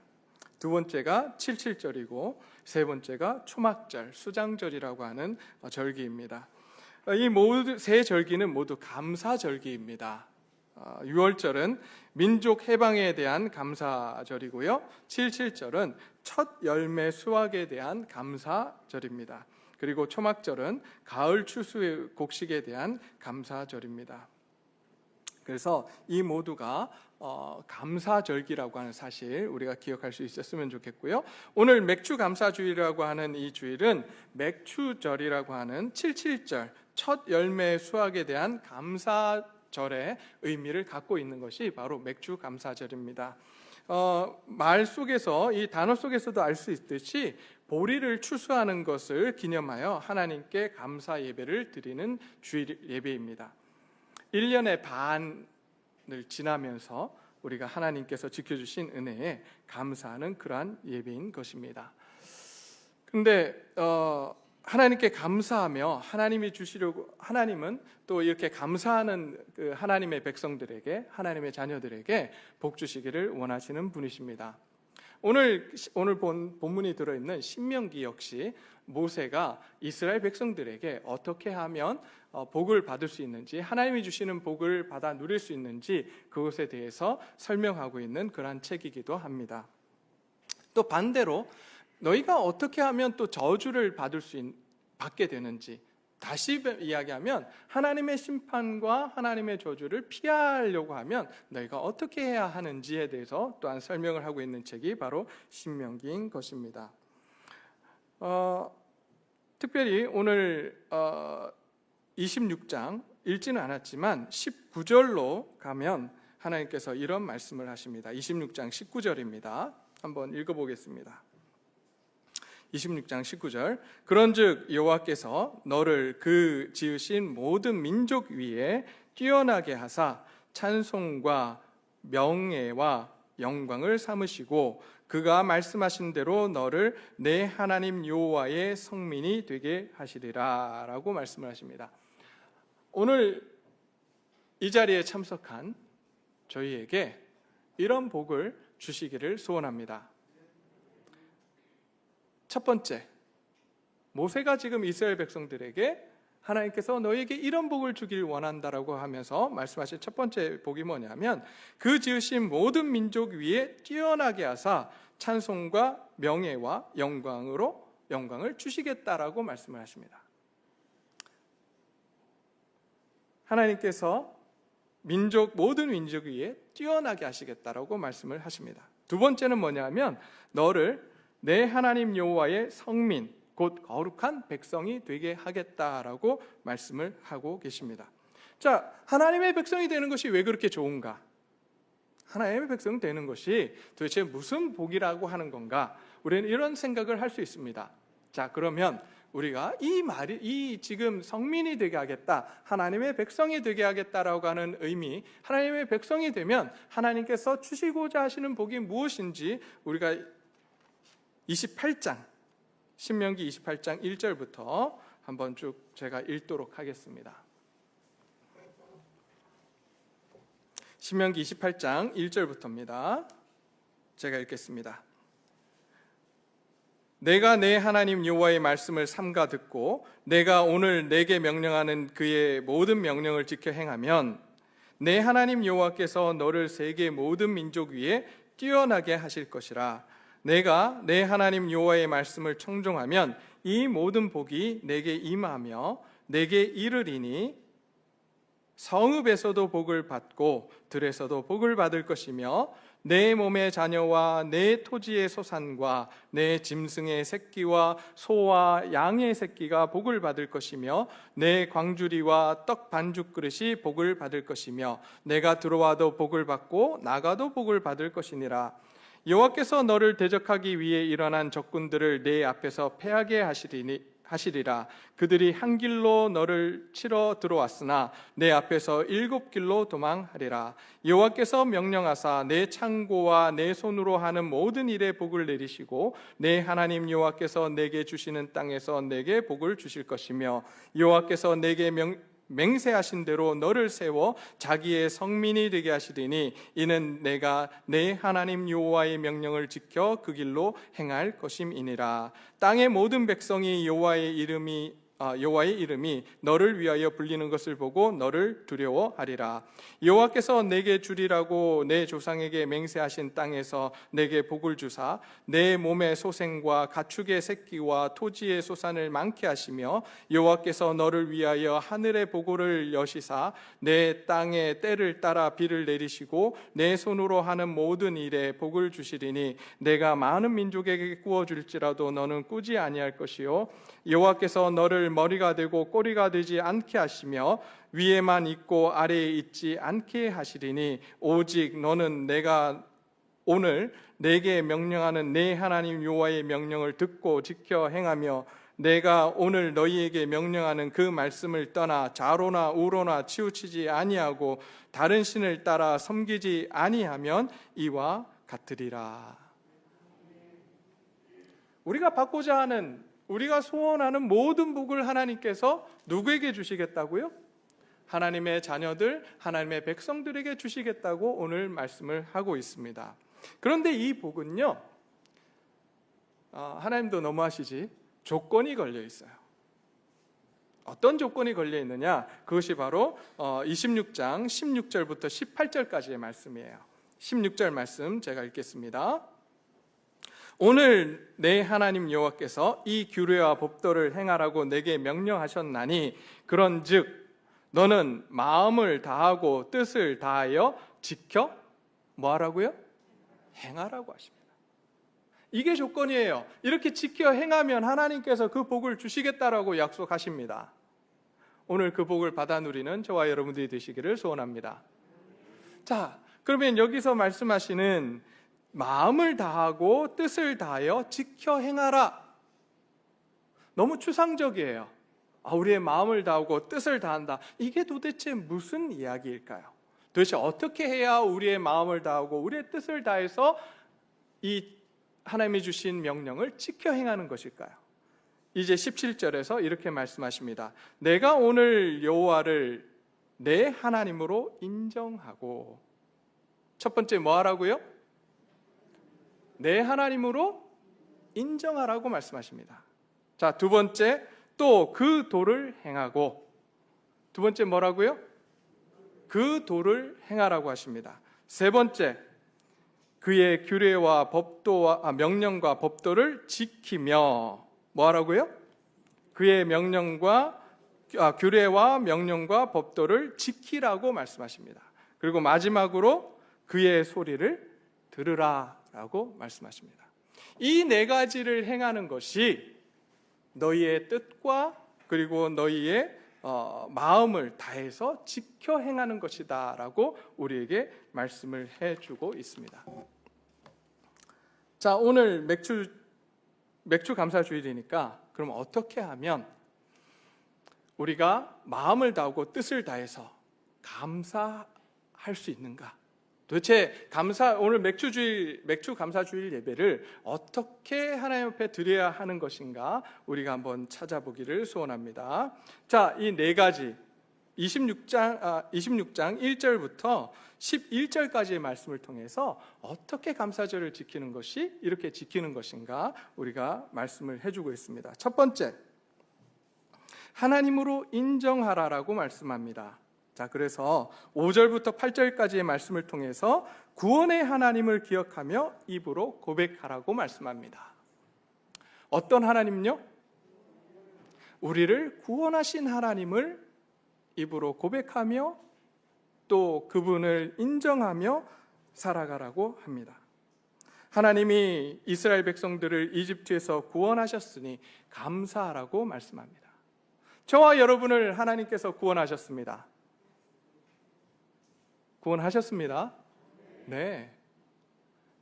두 번째가 77절이고 세 번째가 초막절, 수장절이라고 하는 절기입니다. 이 모두 세 절기는 모두 감사절기입니다. 6월절은 민족 해방에 대한 감사절이고요. 77절은 첫 열매 수확에 대한 감사절입니다. 그리고 초막절은 가을 추수의 곡식에 대한 감사절입니다. 그래서 이 모두가 감사절기라고 하는 사실 우리가 기억할 수 있었으면 좋겠고요. 오늘 맥주 감사주일이라고 하는 이 주일은 맥추절이라고 하는 77절 첫 열매 수확에 대한 감사절의 의미를 갖고 있는 것이 바로 맥주 감사절입니다. 말 속에서, 이 단어 속에서도 알 수 있듯이 보리를 추수하는 것을 기념하여 하나님께 감사 예배를 드리는 주일 예배입니다. 1년의 반을 지나면서 우리가 하나님께서 지켜주신 은혜에 감사하는 그러한 예배인 것입니다. 근데 하나님께 감사하며 하나님은 또 이렇게 감사하는 그 하나님의 백성들에게, 하나님의 자녀들에게 복 주시기를 원하시는 분이십니다. 오늘 본문이 들어있는 신명기 역시 모세가 이스라엘 백성들에게 어떻게 하면 복을 받을 수 있는지, 하나님이 주시는 복을 받아 누릴 수 있는지 그것에 대해서 설명하고 있는 그러한 책이기도 합니다. 또 반대로 너희가 어떻게 하면 또 저주를 받게 되는지, 다시 이야기하면 하나님의 심판과 하나님의 저주를 피하려고 하면 너희가 어떻게 해야 하는지에 대해서 또한 설명을 하고 있는 책이 바로 신명기인 것입니다. 특별히 오늘 26장 읽지는 않았지만 19절로 가면 하나님께서 이런 말씀을 하십니다. 26장 19절입니다. 한번 읽어보겠습니다. 26장 19절. 그런즉 여호와께서 너를 그 지으신 모든 민족 위에 뛰어나게 하사 찬송과 명예와 영광을 삼으시고 그가 말씀하신 대로 너를 내 하나님 여호와의 성민이 되게 하시리라 라고 말씀을 하십니다. 오늘 이 자리에 참석한 저희에게 이런 복을 주시기를 소원합니다. 첫 번째, 모세가 지금 이스라엘 백성들에게 하나님께서 너에게 이런 복을 주길 원한다라고 하면서 말씀하신 첫 번째 복이 뭐냐면 그 지으신 모든 민족 위에 뛰어나게 하사 찬송과 명예와 영광을 주시겠다라고 말씀을 하십니다. 하나님께서 모든 민족 위에 뛰어나게 하시겠다라고 말씀을 하십니다. 두 번째는 뭐냐면 너를 내 하나님 여호와의 성민 곧 거룩한 백성이 되게 하겠다라고 말씀을 하고 계십니다. 자, 하나님의 백성이 되는 것이 왜 그렇게 좋은가? 하나님의 백성 되는 것이 도대체 무슨 복이라고 하는 건가? 우리는 이런 생각을 할 수 있습니다. 자, 그러면 우리가 이 지금 성민이 되게 하겠다, 하나님의 백성이 되게 하겠다라고 하는 의미, 하나님의 백성이 되면 하나님께서 주시고자 하시는 복이 무엇인지 우리가 28장 신명기 28장 1절부터 한번 쭉 제가 읽도록 하겠습니다. 신명기 28장 1절부터입니다. 제가 읽겠습니다. 내가 내 하나님 여호와의 말씀을 삼가 듣고 내가 오늘 내게 명령하는 그의 모든 명령을 지켜 행하면 내 하나님 여호와께서 너를 세계 모든 민족 위에 뛰어나게 하실 것이라. 내가 내 하나님 여호와의 말씀을 청종하면 이 모든 복이 내게 임하며 내게 이르리니 성읍에서도 복을 받고 들에서도 복을 받을 것이며 내 몸의 자녀와 내 토지의 소산과 내 짐승의 새끼와 소와 양의 새끼가 복을 받을 것이며 내 광주리와 떡 반죽 그릇이 복을 받을 것이며 내가 들어와도 복을 받고 나가도 복을 받을 것이니라. 여호와께서 너를 대적하기 위해 일어난 적군들을 내 앞에서 패하게 하시리라. 그들이 한 길로 너를 치러 들어왔으나 내 앞에서 7길로 도망하리라. 여호와께서 명령하사 내 창고와 내 손으로 하는 모든 일에 복을 내리시고 내 하나님 여호와께서 내게 주시는 땅에서 내게 복을 주실 것이며 여호와께서 내게 맹세하신 대로 너를 세워 자기의 성민이 되게 하시리니 이는 내가 내 하나님 여호와의 명령을 지켜 그 길로 행할 것임이니라. 땅의 모든 백성이 여호와의 이름이 너를 위하여 불리는 것을 보고 너를 두려워하리라. 여호와께서 내게 주리라고 내 조상에게 맹세하신 땅에서 내게 복을 주사 내 몸의 소생과 가축의 새끼와 토지의 소산을 많게 하시며 여호와께서 너를 위하여 하늘의 보고를 여시사 내 땅에 때를 따라 비를 내리시고 내 손으로 하는 모든 일에 복을 주시리니 내가 많은 민족에게 구워줄지라도 너는 꾸지 아니할 것이요 여호와께서 너를 머리가 되고 꼬리가 되지 않게 하시며 위에만 있고 아래에 있지 않게 하시리니 오직 너는 내가 오늘 내게 명령하는 내 하나님 여호와의 명령을 듣고 지켜 행하며 내가 오늘 너희에게 명령하는 그 말씀을 떠나 좌로나 우로나 치우치지 아니하고 다른 신을 따라 섬기지 아니하면 이와 같으리라. 우리가 받고자 하는, 우리가 소원하는 모든 복을 하나님께서 누구에게 주시겠다고요? 하나님의 자녀들, 하나님의 백성들에게 주시겠다고 오늘 말씀을 하고 있습니다. 그런데 이 복은요, 하나님도 너무하시지, 조건이 걸려 있어요. 어떤 조건이 걸려 있느냐? 그것이 바로 26장 16절부터 18절까지의 말씀이에요. 16절 말씀 제가 읽겠습니다. 오늘 내 하나님 여호와께서 이 규례와 법도를 행하라고 내게 명령하셨나니 그런즉 너는 마음을 다하고 뜻을 다하여 지켜 뭐하라고요? 행하라고 하십니다. 이게 조건이에요. 이렇게 지켜 행하면 하나님께서 그 복을 주시겠다라고 약속하십니다. 오늘 그 복을 받아 누리는 저와 여러분들이 되시기를 소원합니다. 자, 그러면 여기서 말씀하시는 마음을 다하고 뜻을 다하여 지켜 행하라. 너무 추상적이에요. 우리의 마음을 다하고 뜻을 다한다. 이게 도대체 무슨 이야기일까요? 도대체 어떻게 해야 우리의 마음을 다하고 우리의 뜻을 다해서 이 하나님이 주신 명령을 지켜 행하는 것일까요? 이제 17절에서 이렇게 말씀하십니다. 내가 오늘 여호와를 내 하나님으로 인정하고, 첫 번째 뭐 하라고요? 내 하나님으로 인정하라고 말씀하십니다. 자, 두 번째, 또 그 도를 행하고, 두 번째 뭐라고요? 그 도를 행하라고 하십니다. 세 번째, 그의 규례와 법도와 명령과 법도를 지키며 뭐 하라고요? 그의 규례와 명령과 법도를 지키라고 말씀하십니다. 그리고 마지막으로 그의 소리를 들으라라고 말씀하십니다. 이 네 가지를 행하는 것이 너희의 뜻과 그리고 너희의 마음을 다해서 지켜 행하는 것이다 라고 우리에게 말씀을 해주고 있습니다. 자, 오늘 맥주 감사 주일이니까 그럼 어떻게 하면 우리가 마음을 다하고 뜻을 다해서 감사할 수 있는가? 도대체 오늘 맥주 감사 주일 예배를 어떻게 하나님 앞에 드려야 하는 것인가? 우리가 한번 찾아보기를 소원합니다. 자, 이 네 가지 26장 1절부터 11절까지의 말씀을 통해서 어떻게 감사절을 지키는 것이 이렇게 지키는 것인가 우리가 말씀을 해주고 있습니다. 첫 번째, 하나님으로 인정하라라고 말씀합니다. 자, 그래서 5절부터 8절까지의 말씀을 통해서 구원의 하나님을 기억하며 입으로 고백하라고 말씀합니다. 어떤 하나님요? 우리를 구원하신 하나님을 입으로 고백하며 또 그분을 인정하며 살아가라고 합니다. 하나님이 이스라엘 백성들을 이집트에서 구원하셨으니 감사하라고 말씀합니다. 저와 여러분을 하나님께서 구원하셨습니다. 구원하셨습니다. 네.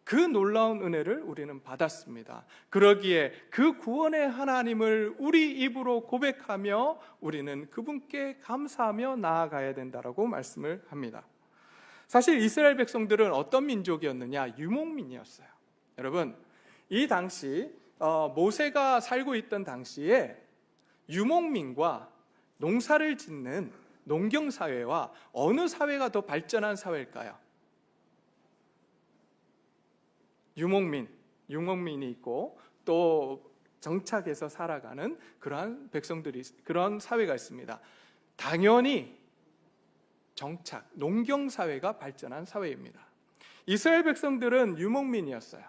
그 놀라운 은혜를 우리는 받았습니다. 그러기에 그 구원의 하나님을 우리 입으로 고백하며 우리는 그분께 감사하며 나아가야 된다라고 말씀을 합니다. 사실 이스라엘 백성들은 어떤 민족이었느냐? 유목민이었어요. 여러분, 이 당시 모세가 살고 있던 당시에 유목민과 농사를 짓는 농경사회와 어느 사회가 더 발전한 사회일까요? 유목민이 있고 또 정착해서 살아가는 그러한 그런 사회가 있습니다. 당연히 농경사회가 발전한 사회입니다. 이스라엘 백성들은 유목민이었어요.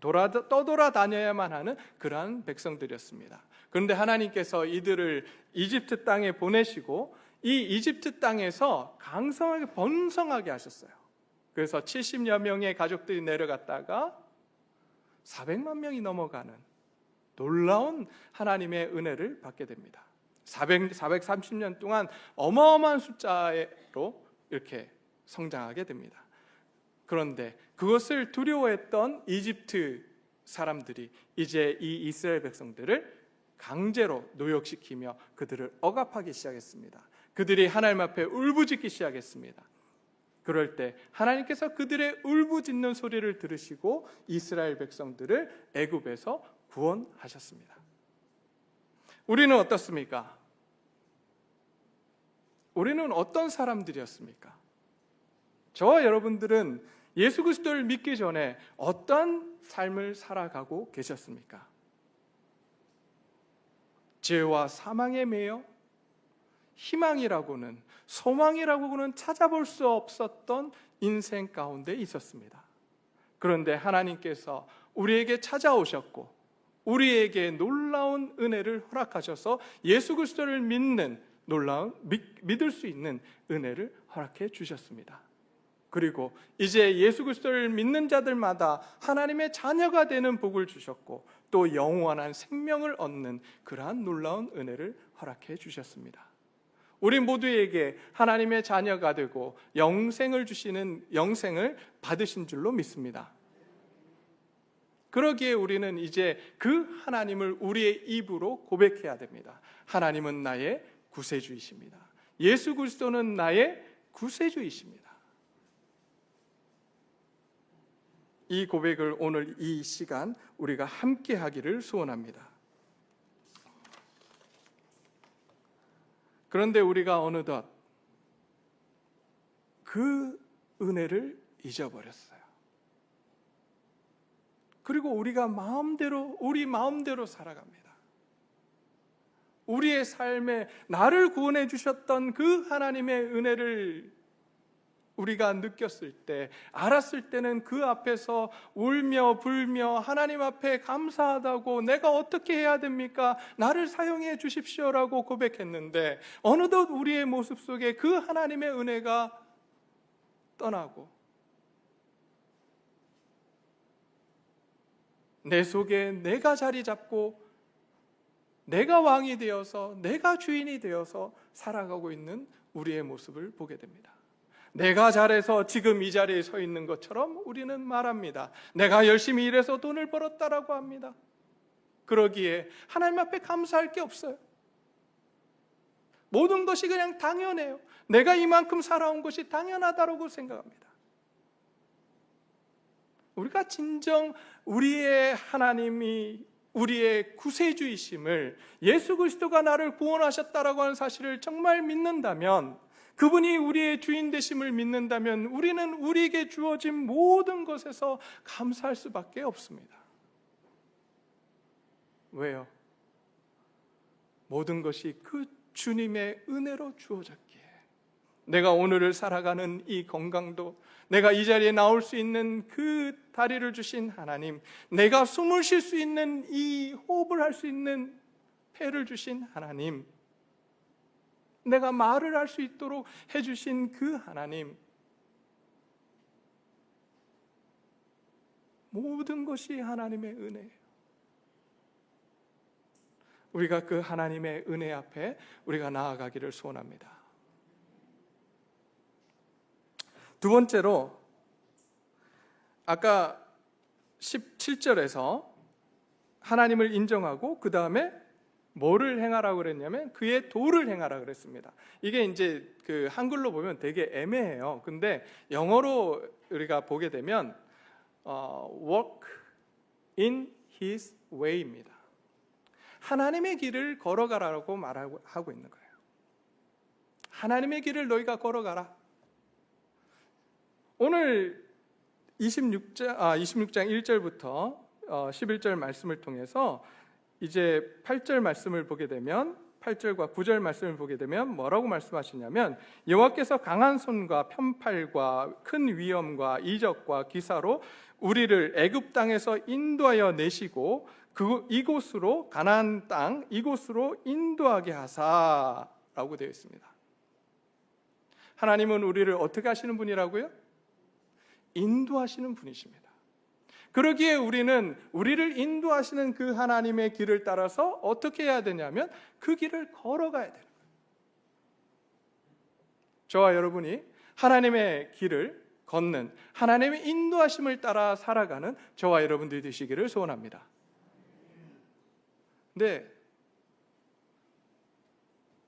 떠돌아다녀야만 하는 그러한 백성들이었습니다. 그런데 하나님께서 이들을 이집트 땅에 보내시고 이 이집트 땅에서 강성하게 번성하게 하셨어요. 그래서 70여 명의 가족들이 내려갔다가 400만 명이 넘어가는 놀라운 하나님의 은혜를 받게 됩니다. 430년 동안 어마어마한 숫자로 이렇게 성장하게 됩니다. 그런데 그것을 두려워했던 이집트 사람들이 이제 이 이스라엘 백성들을 강제로 노역시키며 그들을 억압하기 시작했습니다. 그들이 하나님 앞에 울부짖기 시작했습니다. 그럴 때 하나님께서 그들의 울부짖는 소리를 들으시고 이스라엘 백성들을 애굽에서 구원하셨습니다. 우리는 어떻습니까? 우리는 어떤 사람들이었습니까? 저와 여러분들은 예수 그리스도를 믿기 전에 어떤 삶을 살아가고 계셨습니까? 죄와 사망에 매여 희망이라고는 소망이라고는 찾아볼 수 없었던 인생 가운데 있었습니다. 그런데 하나님께서 우리에게 찾아오셨고 우리에게 놀라운 은혜를 허락하셔서 예수 그리스도를 믿을 수 있는 은혜를 허락해 주셨습니다. 그리고 이제 예수 그리스도를 믿는 자들마다 하나님의 자녀가 되는 복을 주셨고 또 영원한 생명을 얻는 그러한 놀라운 은혜를 허락해 주셨습니다. 우리 모두에게 하나님의 자녀가 되고 영생을 받으신 줄로 믿습니다. 그러기에 우리는 이제 그 하나님을 우리의 입으로 고백해야 됩니다. 하나님은 나의 구세주이십니다. 예수 그리스도는 나의 구세주이십니다. 이 고백을 오늘 이 시간 우리가 함께 하기를 소원합니다. 그런데 우리가 어느덧 그 은혜를 잊어버렸어요. 그리고 우리가 우리 마음대로 살아갑니다. 우리의 삶에 나를 구원해 주셨던 그 하나님의 은혜를 우리가 느꼈을 때, 알았을 때는 그 앞에서 울며 불며 하나님 앞에 감사하다고, 내가 어떻게 해야 됩니까? 나를 사용해 주십시오라고 고백했는데, 어느덧 우리의 모습 속에 그 하나님의 은혜가 떠나고 내 속에 내가 자리 잡고 내가 왕이 되어서, 내가 주인이 되어서 살아가고 있는 우리의 모습을 보게 됩니다. 내가 잘해서 지금 이 자리에 서 있는 것처럼 우리는 말합니다. 내가 열심히 일해서 돈을 벌었다라고 합니다. 그러기에 하나님 앞에 감사할 게 없어요. 모든 것이 그냥 당연해요. 내가 이만큼 살아온 것이 당연하다고 생각합니다. 우리가 진정 우리의 하나님이 우리의 구세주이심을, 예수 그리스도가 나를 구원하셨다라고 하는 사실을 정말 믿는다면, 그분이 우리의 주인 되심을 믿는다면 우리는 우리에게 주어진 모든 것에서 감사할 수밖에 없습니다. 왜요? 모든 것이 그 주님의 은혜로 주어졌기에 내가 오늘을 살아가는 이 건강도, 내가 이 자리에 나올 수 있는 그 다리를 주신 하나님, 내가 숨을 쉴 수 있는 이 호흡을 할 수 있는 폐를 주신 하나님, 내가 말을 할 수 있도록 해주신 그 하나님, 모든 것이 하나님의 은혜예요. 우리가 그 하나님의 은혜 앞에 우리가 나아가기를 소원합니다. 두 번째로, 아까 17절에서 하나님을 인정하고 그 다음에 뭐를 행하라고 그랬냐면 그의 도를 행하라 그랬습니다. 이게 이제 그 한글로 보면 되게 애매해요. 근데 영어로 우리가 보게 되면 walk in his way입니다. 하나님의 길을 걸어가라고 말하고 있는 거예요. 하나님의 길을 너희가 걸어가라. 오늘 26장 1절부터 11절 말씀을 통해서 이제 8절 말씀을 보게 되면, 8절과 9절 말씀을 보게 되면 뭐라고 말씀하시냐면, 여호와께서 강한 손과 편팔과 큰 위엄과 이적과 기사로 우리를 애굽 땅에서 인도하여 내시고 이곳으로, 가나안 땅 이곳으로 인도하게 하사라고 되어 있습니다. 하나님은 우리를 어떻게 하시는 분이라고요? 인도하시는 분이십니다. 그러기에 우리는 우리를 인도하시는 그 하나님의 길을 따라서 어떻게 해야 되냐면 그 길을 걸어가야 돼요. 저와 여러분이 하나님의 길을 걷는, 하나님의 인도하심을 따라 살아가는 저와 여러분들이 되시기를 소원합니다. 근데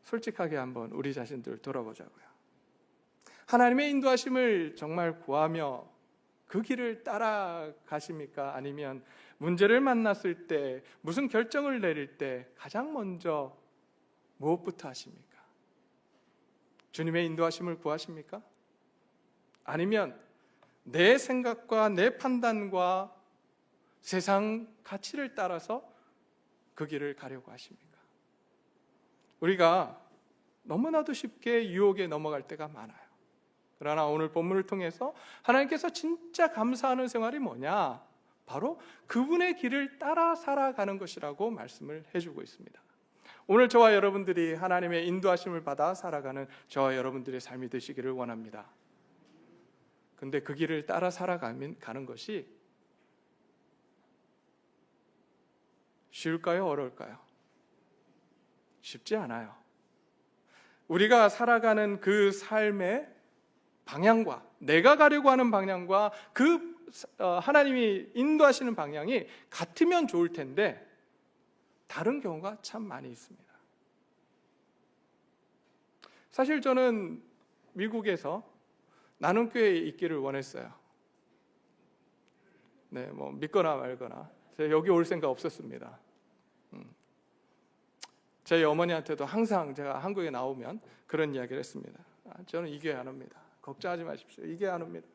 솔직하게 한번 우리 자신들 돌아보자고요. 하나님의 인도하심을 정말 구하며 그 길을 따라가십니까? 아니면 문제를 만났을 때, 무슨 결정을 내릴 때 가장 먼저 무엇부터 하십니까? 주님의 인도하심을 구하십니까? 아니면 내 생각과 내 판단과 세상 가치를 따라서 그 길을 가려고 하십니까? 우리가 너무나도 쉽게 유혹에 넘어갈 때가 많아요. 그러나 오늘 본문을 통해서 하나님께서 진짜 감사하는 생활이 뭐냐? 바로 그분의 길을 따라 살아가는 것이라고 말씀을 해주고 있습니다. 오늘 저와 여러분들이 하나님의 인도하심을 받아 살아가는 저와 여러분들의 삶이 되시기를 원합니다. 근데 그 길을 따라 살아가는 것이 쉬울까요? 어려울까요? 쉽지 않아요. 우리가 살아가는 그 삶의 방향과, 내가 가려고 하는 방향과 그 하나님이 인도하시는 방향이 같으면 좋을 텐데 다른 경우가 참 많이 있습니다. 사실 저는 미국에서 나눔교회에 있기를 원했어요. 네, 뭐 믿거나 말거나 제가 여기 올 생각 없었습니다. 제 어머니한테도 항상 제가 한국에 나오면 그런 이야기를 했습니다. 저는 이 교회 안 옵니다. 걱정하지 마십시오. 이 교회 안 옵니다.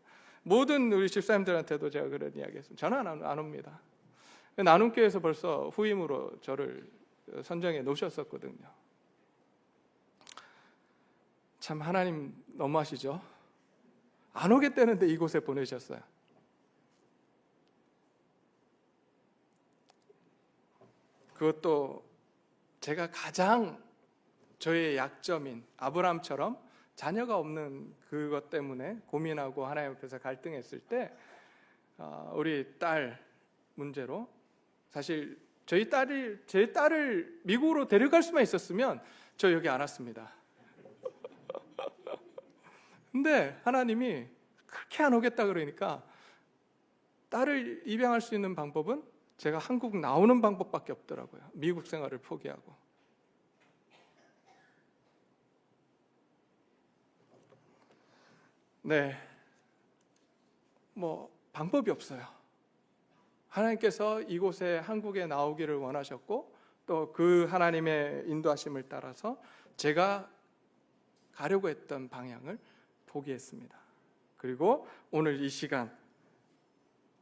모든 우리 집사님들한테도 제가 그런 이야기 했습니다. 저는 안 옵니다. 나눔교회에서 벌써 후임으로 저를 선정해 놓으셨었거든요. 참 하나님 너무하시죠? 안 오겠다는데 이곳에 보내셨어요. 그것도 제가 가장 저의 약점인 아브라함처럼 자녀가 없는 그것 때문에 고민하고 하나님 앞에서 갈등했을 때 우리 딸 문제로 사실 제 딸을 미국으로 데려갈 수만 있었으면 저 여기 안 왔습니다. 근데 하나님이 그렇게 안 오겠다 그러니까 딸을 입양할 수 있는 방법은 제가 한국 나오는 방법밖에 없더라고요. 미국 생활을 포기하고. 네, 뭐 방법이 없어요. 하나님께서 이곳에 한국에 나오기를 원하셨고 또 그 하나님의 인도하심을 따라서 제가 가려고 했던 방향을 포기했습니다. 그리고 오늘 이 시간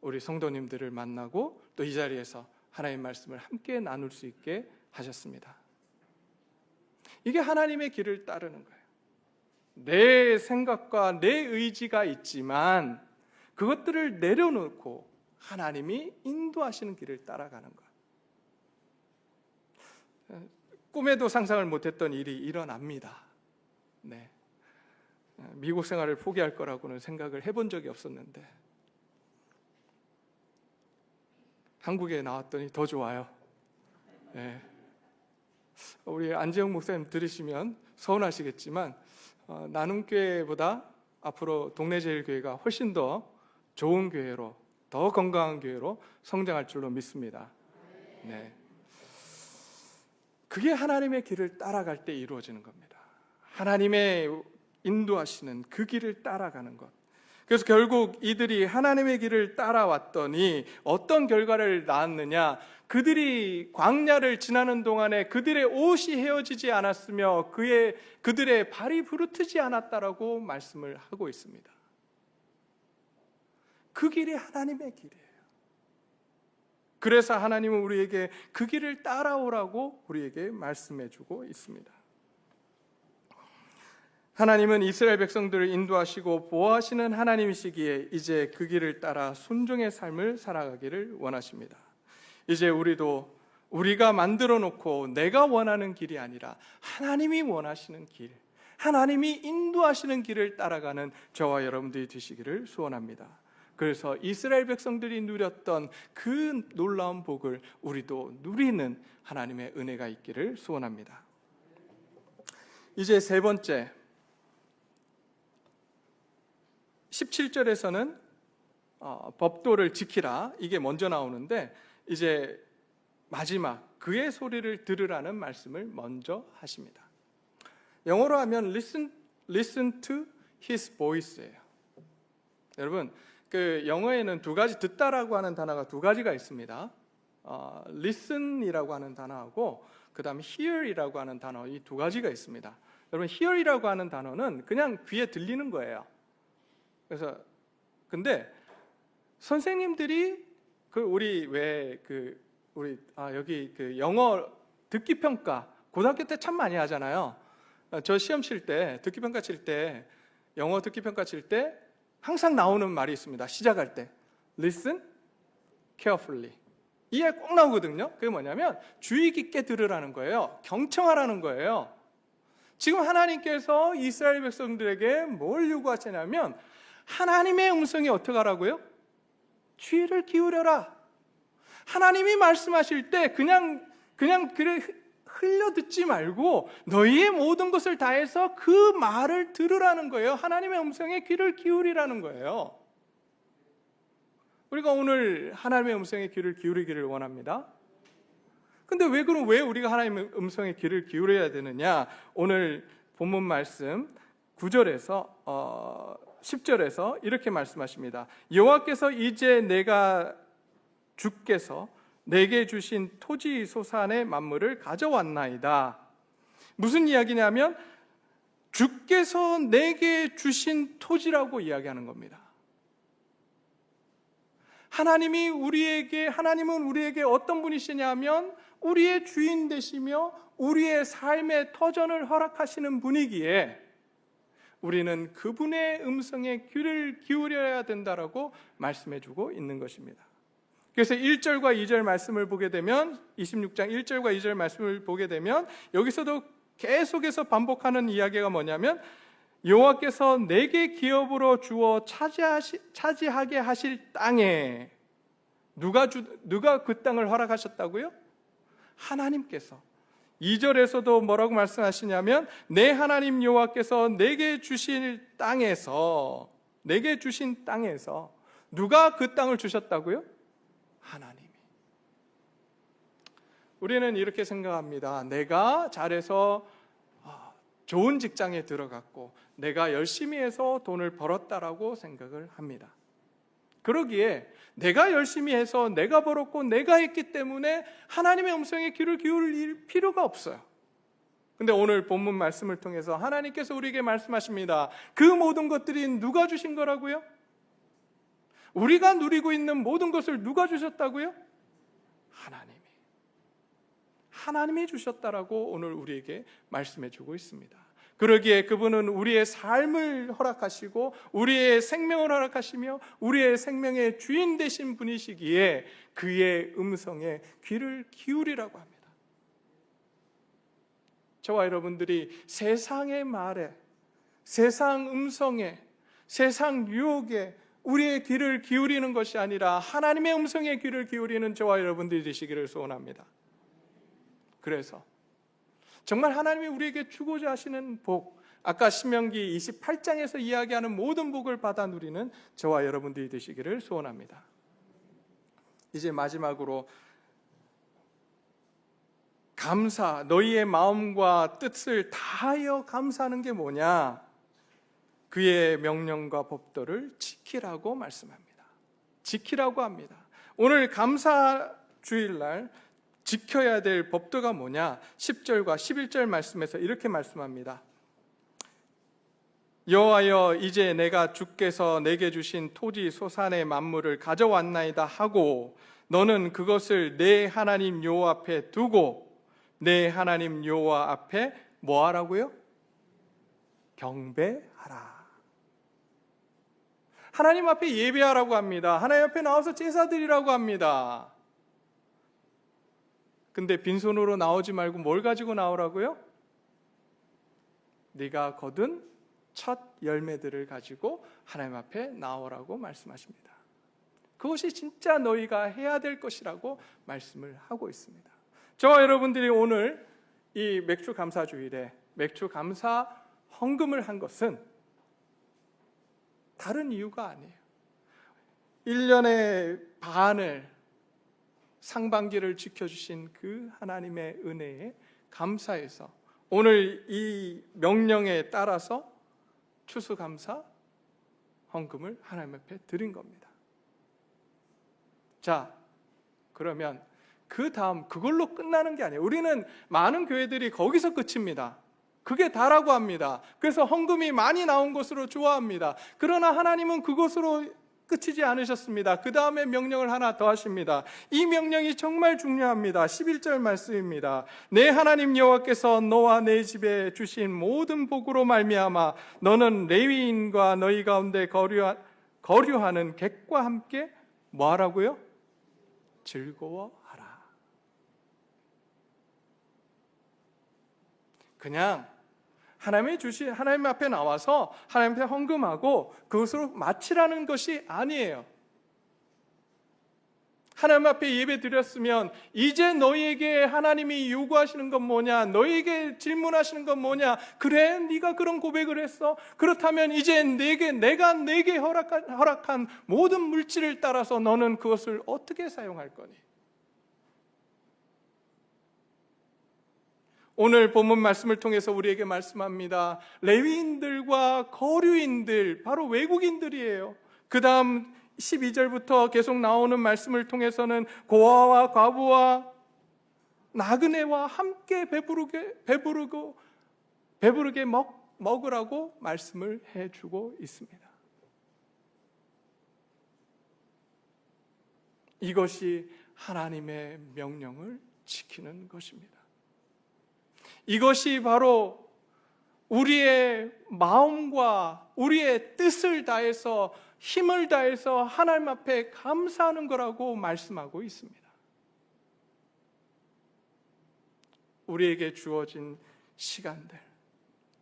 우리 성도님들을 만나고 또 이 자리에서 하나님의 말씀을 함께 나눌 수 있게 하셨습니다. 이게 하나님의 길을 따르는 거예요. 내 생각과 내 의지가 있지만 그것들을 내려놓고 하나님이 인도하시는 길을 따라가는 것. 꿈에도 상상을 못했던 일이 일어납니다. 네. 미국 생활을 포기할 거라고는 생각을 해본 적이 없었는데 한국에 나왔더니 더 좋아요. 네. 우리 안재영 목사님 들으시면 서운하시겠지만 나눔교회보다 앞으로 동네제일교회가 훨씬 더 좋은 교회로, 더 건강한 교회로 성장할 줄로 믿습니다. 네. 그게 하나님의 길을 따라갈 때 이루어지는 겁니다. 하나님의 인도하시는 그 길을 따라가는 것. 그래서 결국 이들이 하나님의 길을 따라왔더니 어떤 결과를 낳았느냐? 그들이 광야를 지나는 동안에 그들의 옷이 헤어지지 않았으며 그들의 발이 부르트지 않았다라고 말씀을 하고 있습니다. 그 길이 하나님의 길이에요. 그래서 하나님은 우리에게 그 길을 따라오라고 우리에게 말씀해 주고 있습니다. 하나님은 이스라엘 백성들을 인도하시고 보호하시는 하나님이시기에 이제 그 길을 따라 순종의 삶을 살아가기를 원하십니다. 이제 우리도 우리가 만들어 놓고 내가 원하는 길이 아니라 하나님이 원하시는 길, 하나님이 인도하시는 길을 따라가는 저와 여러분들이 되시기를 소원합니다. 그래서 이스라엘 백성들이 누렸던 그 놀라운 복을 우리도 누리는 하나님의 은혜가 있기를 소원합니다. 이제 세 번째, 17절에서는 법도를 지키라, 이게 먼저 나오는데 이제 마지막 그의 소리를 들으라는 말씀을 먼저 하십니다. 영어로 하면 listen to his voice예요. 여러분, 그 영어에는 두 가지, 듣다라고 하는 단어가 두 가지가 있습니다. listen이라고 하는 단어하고 그 다음에 hear이라고 하는 단어, 이 두 가지가 있습니다. 여러분, hear이라고 하는 단어는 그냥 귀에 들리는 거예요. 그래서 근데 선생님들이 여기 그 영어 듣기 평가 고등학교 때 참 많이 하잖아요. 저 시험 칠 때 듣기 평가 칠 때 영어 듣기 평가 칠 때 항상 나오는 말이 있습니다. 시작할 때 listen carefully, 이게 꼭 나오거든요. 그게 뭐냐면 주의 깊게 들으라는 거예요. 경청하라는 거예요. 지금 하나님께서 이스라엘 백성들에게 뭘 요구하시냐면 하나님의 음성이 어떻게 하라고요? 귀를 기울여라. 하나님이 말씀하실 때 그냥 흘려 듣지 말고 너희의 모든 것을 다해서 그 말을 들으라는 거예요. 하나님의 음성에 귀를 기울이라는 거예요. 우리가 오늘 하나님의 음성에 귀를 기울이기를 원합니다. 근데 왜 우리가 하나님의 음성에 귀를 기울여야 되느냐? 오늘 본문 말씀 9절에서 10절에서 이렇게 말씀하십니다. 여호와께서 이제 내가 주께서 내게 주신 토지 소산의 만물을 가져왔나이다. 무슨 이야기냐면 주께서 내게 주신 토지라고 이야기하는 겁니다. 하나님은 우리에게 어떤 분이시냐면 우리의 주인 되시며 우리의 삶의 터전을 허락하시는 분이기에 우리는 그분의 음성에 귀를 기울여야 된다라고 말씀해주고 있는 것입니다. 그래서 1절과 2절 말씀을 보게 되면 26장 1절과 2절 말씀을 보게 되면 여기서도 계속해서 반복하는 이야기가 뭐냐면 여호와께서 내게 기업으로 주어 차지하게 하실 땅에 누가 그 땅을 허락하셨다고요? 하나님께서. 2절에서도 뭐라고 말씀하시냐면 내 하나님 여호와께서 내게 주신 땅에서 누가 그 땅을 주셨다고요? 하나님이. 우리는 이렇게 생각합니다. 내가 잘해서 좋은 직장에 들어갔고 내가 열심히 해서 돈을 벌었다라고 생각을 합니다. 그러기에 내가 열심히 해서 내가 벌었고 내가 했기 때문에 하나님의 음성에 귀를 기울일 필요가 없어요. 근데 오늘 본문 말씀을 통해서 하나님께서 우리에게 말씀하십니다. 그 모든 것들이 누가 주신 거라고요? 우리가 누리고 있는 모든 것을 누가 주셨다고요? 하나님이 주셨다라고 오늘 우리에게 말씀해 주고 있습니다. 그러기에 그분은 우리의 삶을 허락하시고 우리의 생명을 허락하시며 우리의 생명의 주인 되신 분이시기에 그의 음성에 귀를 기울이라고 합니다. 저와 여러분들이 세상의 말에, 세상 음성에, 세상 유혹에 우리의 귀를 기울이는 것이 아니라 하나님의 음성에 귀를 기울이는 저와 여러분들이 되시기를 소원합니다. 그래서 정말 하나님이 우리에게 주고자 하시는 복, 아까 신명기 28장에서 이야기하는 모든 복을 받아 누리는 저와 여러분들이 되시기를 소원합니다. 이제 마지막으로 감사, 너희의 마음과 뜻을 다하여 감사하는 게 뭐냐? 그의 명령과 법도를 지키라고 말씀합니다. 지키라고 합니다. 오늘 감사 주일날 지켜야 될 법도가 뭐냐? 10절과 11절 말씀에서 이렇게 말씀합니다. 여호와여, 이제 내가 주께서 내게 주신 토지 소산의 만물을 가져왔나이다 하고 너는 그것을 내 하나님 여호와 앞에 두고 내 하나님 여호와 앞에 뭐 하라고요? 경배하라. 하나님 앞에 예배하라고 합니다. 하나님 앞에 나와서 제사 드리라고 합니다. 근데 빈손으로 나오지 말고 뭘 가지고 나오라고요? 네가 거둔 첫 열매들을 가지고 하나님 앞에 나오라고 말씀하십니다. 그것이 진짜 너희가 해야 될 것이라고 말씀을 하고 있습니다. 저와 여러분들이 오늘 이 맥주 감사 주일에 맥주 감사 헌금을 한 것은 다른 이유가 아니에요. 1년의 반을 상반기를 지켜주신 그 하나님의 은혜에 감사해서 오늘 이 명령에 따라서 추수감사 헌금을 하나님 앞에 드린 겁니다. 자, 그러면 그 다음 그걸로 끝나는 게 아니에요. 우리는 많은 교회들이 거기서 끝입니다. 그게 다라고 합니다. 그래서 헌금이 많이 나온 것으로 좋아합니다. 그러나 하나님은 그것으로 끝이지 않으셨습니다. 그 다음에 명령을 하나 더 하십니다. 이 명령이 정말 중요합니다. 11절 말씀입니다. 내 하나님 여호와께서 너와 내 집에 주신 모든 복으로 말미암아 너는 레위인과 너희 가운데 거류하는 객과 함께 뭐 하라고요? 즐거워하라. 그냥 하나님 앞에 나와서 하나님 앞에 헌금하고 그것으로 마치라는 것이 아니에요. 하나님 앞에 예배 드렸으면 이제 너희에게 하나님이 요구하시는 건 뭐냐? 너희에게 질문하시는 건 뭐냐? 그래, 네가 그런 고백을 했어? 그렇다면 이제 내가 내게 허락한 모든 물질을 따라서 너는 그것을 어떻게 사용할 거니? 오늘 본문 말씀을 통해서 우리에게 말씀합니다. 레위인들과 거류인들, 바로 외국인들이에요. 그 다음 12절부터 계속 나오는 말씀을 통해서는 고아와 과부와 나그네와 함께 배부르게 먹으라고 말씀을 해주고 있습니다. 이것이 하나님의 명령을 지키는 것입니다. 이것이 바로 우리의 마음과 우리의 뜻을 다해서 힘을 다해서 하나님 앞에 감사하는 거라고 말씀하고 있습니다. 우리에게 주어진 시간들,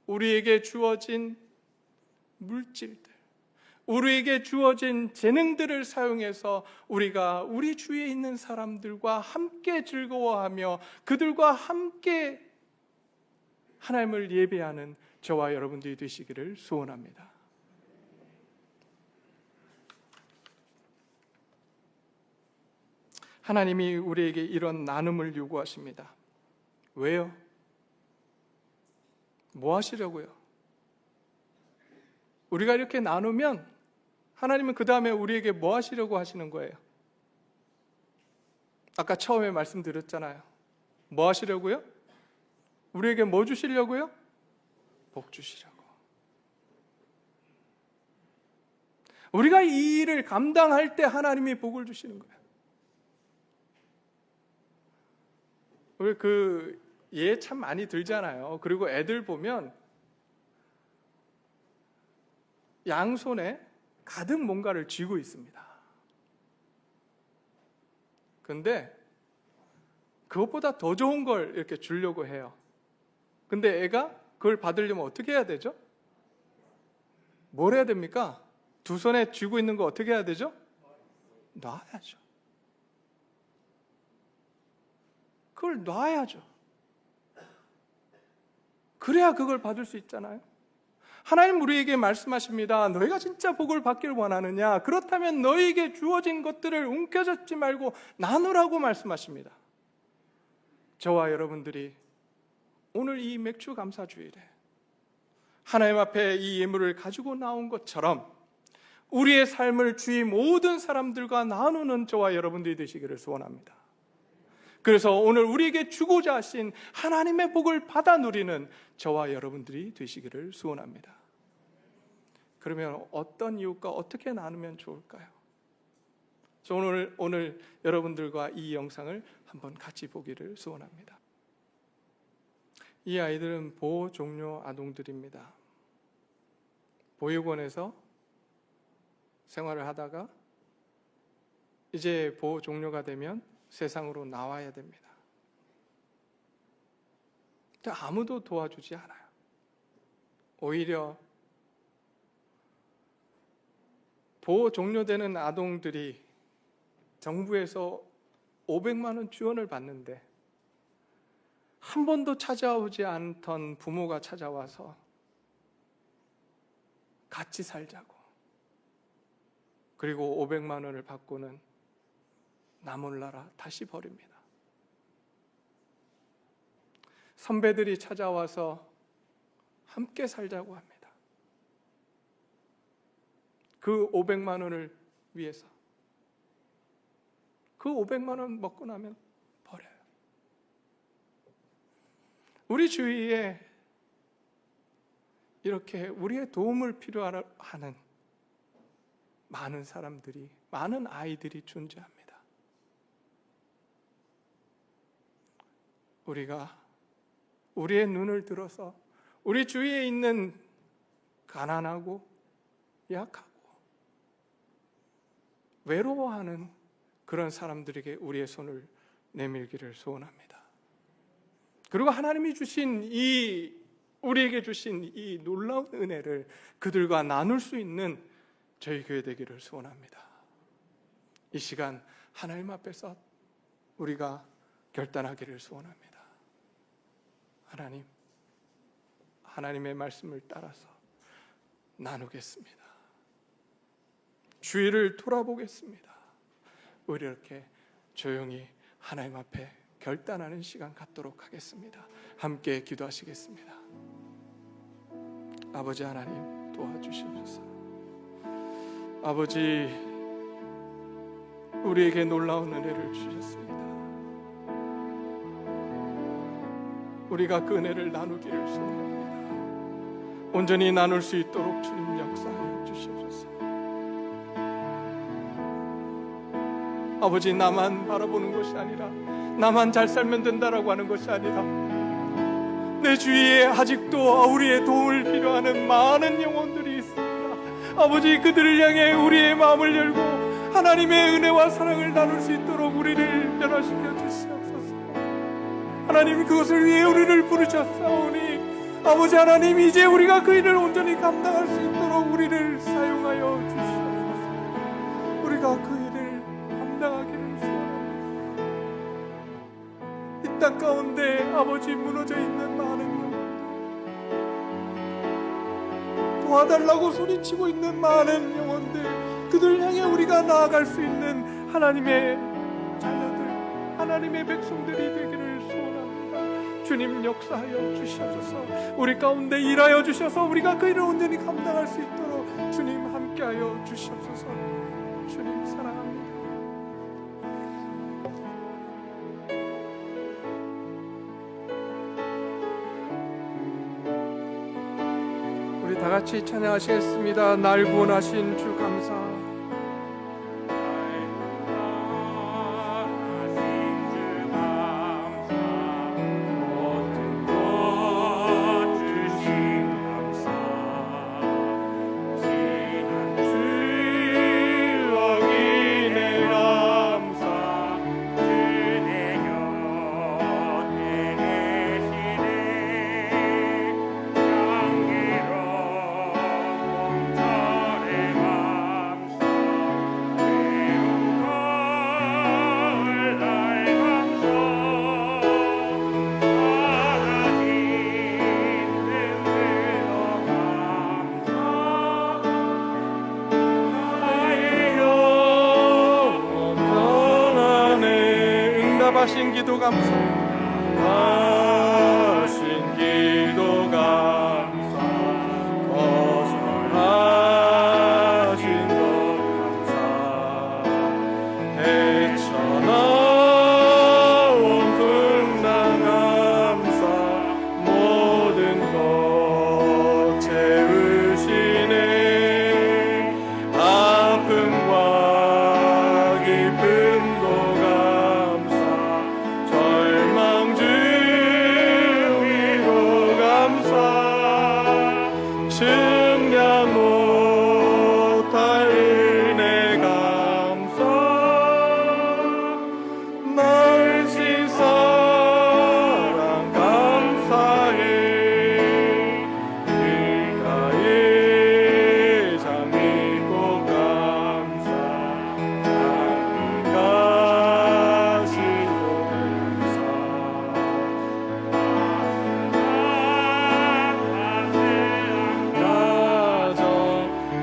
우리에게 주어진 물질들, 우리에게 주어진 재능들을 사용해서 우리가 우리 주위에 있는 사람들과 함께 즐거워하며 그들과 함께 하나님을 예배하는 저와 여러분들이 되시기를 소원합니다. 하나님이 우리에게 이런 나눔을 요구하십니다. 왜요? 뭐 하시려고요? 우리가 이렇게 나누면 하나님은 그 다음에 우리에게 뭐 하시려고 하시는 거예요? 아까 처음에 말씀드렸잖아요. 뭐 하시려고요? 우리에게 뭐 주시려고요? 복 주시려고. 우리가 이 일을 감당할 때 하나님이 복을 주시는 거예요. 우리 예 참 많이 들잖아요. 그리고 애들 보면 양손에 가득 뭔가를 쥐고 있습니다. 근데 그것보다 더 좋은 걸 이렇게 주려고 해요. 근데 애가 그걸 받으려면 어떻게 해야 되죠? 뭘 해야 됩니까? 두 손에 쥐고 있는 거 어떻게 해야 되죠? 놔야죠. 그걸 놔야죠. 그래야 그걸 받을 수 있잖아요. 하나님 우리에게 말씀하십니다. 너희가 진짜 복을 받기를 원하느냐? 그렇다면 너희에게 주어진 것들을 움켜잡지 말고 나누라고 말씀하십니다. 저와 여러분들이 오늘 이 맥주 감사 주일에 하나님 앞에 이 예물을 가지고 나온 것처럼 우리의 삶을 주위 모든 사람들과 나누는 저와 여러분들이 되시기를 소원합니다. 그래서 오늘 우리에게 주고자 하신 하나님의 복을 받아 누리는 저와 여러분들이 되시기를 소원합니다. 그러면 어떤 이웃과 어떻게 나누면 좋을까요? 저 오늘 여러분들과 이 영상을 한번 같이 보기를 소원합니다. 이 아이들은 보호 종료 아동들입니다. 보육원에서 생활을 하다가 이제 보호 종료가 되면 세상으로 나와야 됩니다. 근데 아무도 도와주지 않아요. 오히려 보호 종료되는 아동들이 정부에서 500만 원 지원을 받는데 한 번도 찾아오지 않던 부모가 찾아와서 같이 살자고, 그리고 500만 원을 받고는 나 몰라라 다시 버립니다. 선배들이 찾아와서 함께 살자고 합니다. 그 500만 원을 위해서. 그 500만 원 먹고 나면 버려요. 우리 주위에 이렇게 우리의 도움을 필요하는 많은 사람들이, 많은 아이들이 존재합니다. 우리가 우리의 눈을 들어서 우리 주위에 있는 가난하고 약하고 외로워하는 그런 사람들에게 우리의 손을 내밀기를 소원합니다. 그리고 하나님이 주신 우리에게 주신 이 놀라운 은혜를 그들과 나눌 수 있는 저희 교회 되기를 소원합니다. 이 시간 하나님 앞에서 우리가 결단하기를 소원합니다. 하나님의 말씀을 따라서 나누겠습니다. 주위를 돌아보겠습니다. 우리 이렇게 조용히 하나님 앞에 결단하는 시간 갖도록 하겠습니다. 함께 기도하시겠습니다. 아버지 하나님 도와주시옵소서. 아버지, 우리에게 놀라운 은혜를 주셨습니다. 우리가 그 은혜를 나누기를 소원합니다. 온전히 나눌 수 있도록 주님 역사하여 주시옵소서. 아버지, 나만 바라보는 것이 아니라, 나만 잘 살면 된다라고 하는 것이 아니라, 내 주위에 아직도 우리의 도움을 필요하는 많은 영혼들이 있습니다. 아버지, 그들을 향해 우리의 마음을 열고 하나님의 은혜와 사랑을 나눌 수 있도록 우리를 변화시켜 주시옵소서. 하나님, 그것을 위해 우리를 부르셨사오니 아버지 하나님, 이제 우리가 그 일을 온전히 감당할 수 있도록 우리를 사용하여 주시옵소서. 우리가 그 일을 감당하기를 소원합니다. 이 땅 가운데 아버지 무너져 있는 많은 영혼들, 도와달라고 소리치고 있는 많은 영혼들, 그들 향해 우리가 나아갈 수 있는 하나님의 자녀들, 하나님의 백성들이 되기를 소원합니다. 주님 역사하여 주시옵소서. 우리 가운데 일하여 주셔서 우리가 그 일을 온전히 감당할 수 있도록 주님 함께하여 주시옵소서. 주님 사랑합니다. 우리 다 같이 찬양하시겠습니다. 날 구원하신 주 감사. 하신 기도 감사합니다. 하신 기도 감사, 거절하신 것 감사, 헤쳐나온 풍랑 감사, 모든 것 채우시네. 아픔과 기쁨도 증량 못할 은혜 감사, 날씬 사랑 감사해. 길가에 장미꽃 감사, 장미가신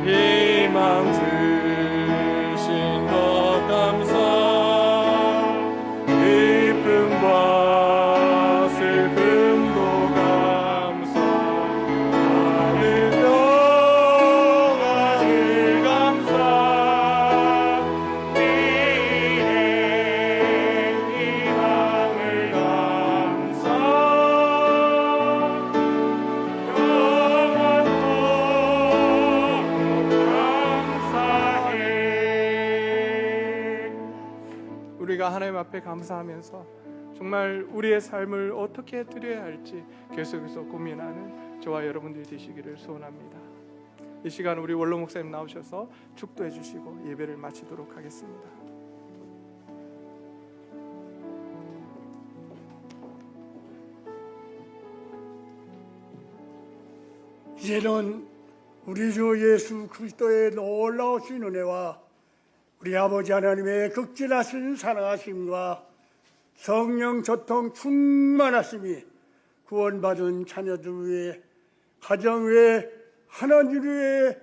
희망 주신 것 감사, 기쁨과 슬픔도 감사, 나는 평안을 감사, 미래 희망을 감사, 우리가 하나님 앞에 감사하면서 정말 우리의 삶을 어떻게 드려야 할지 계속해서 고민하는 저와 여러분들이 되시기를 소원합니다. 이 시간 우리 원로 목사님 나오셔서 축도해 주시고 예배를 마치도록 하겠습니다.
이제는 우리 주 예수 그리스도의 놀라우신 은혜와 우리 아버지 하나님의 극진하신 사랑하심과 성령 교통 충만하심이 구원받은 자녀들 위해, 가정 위에, 하나님 위에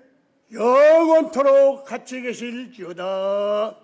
영원토록 같이 계실지어다.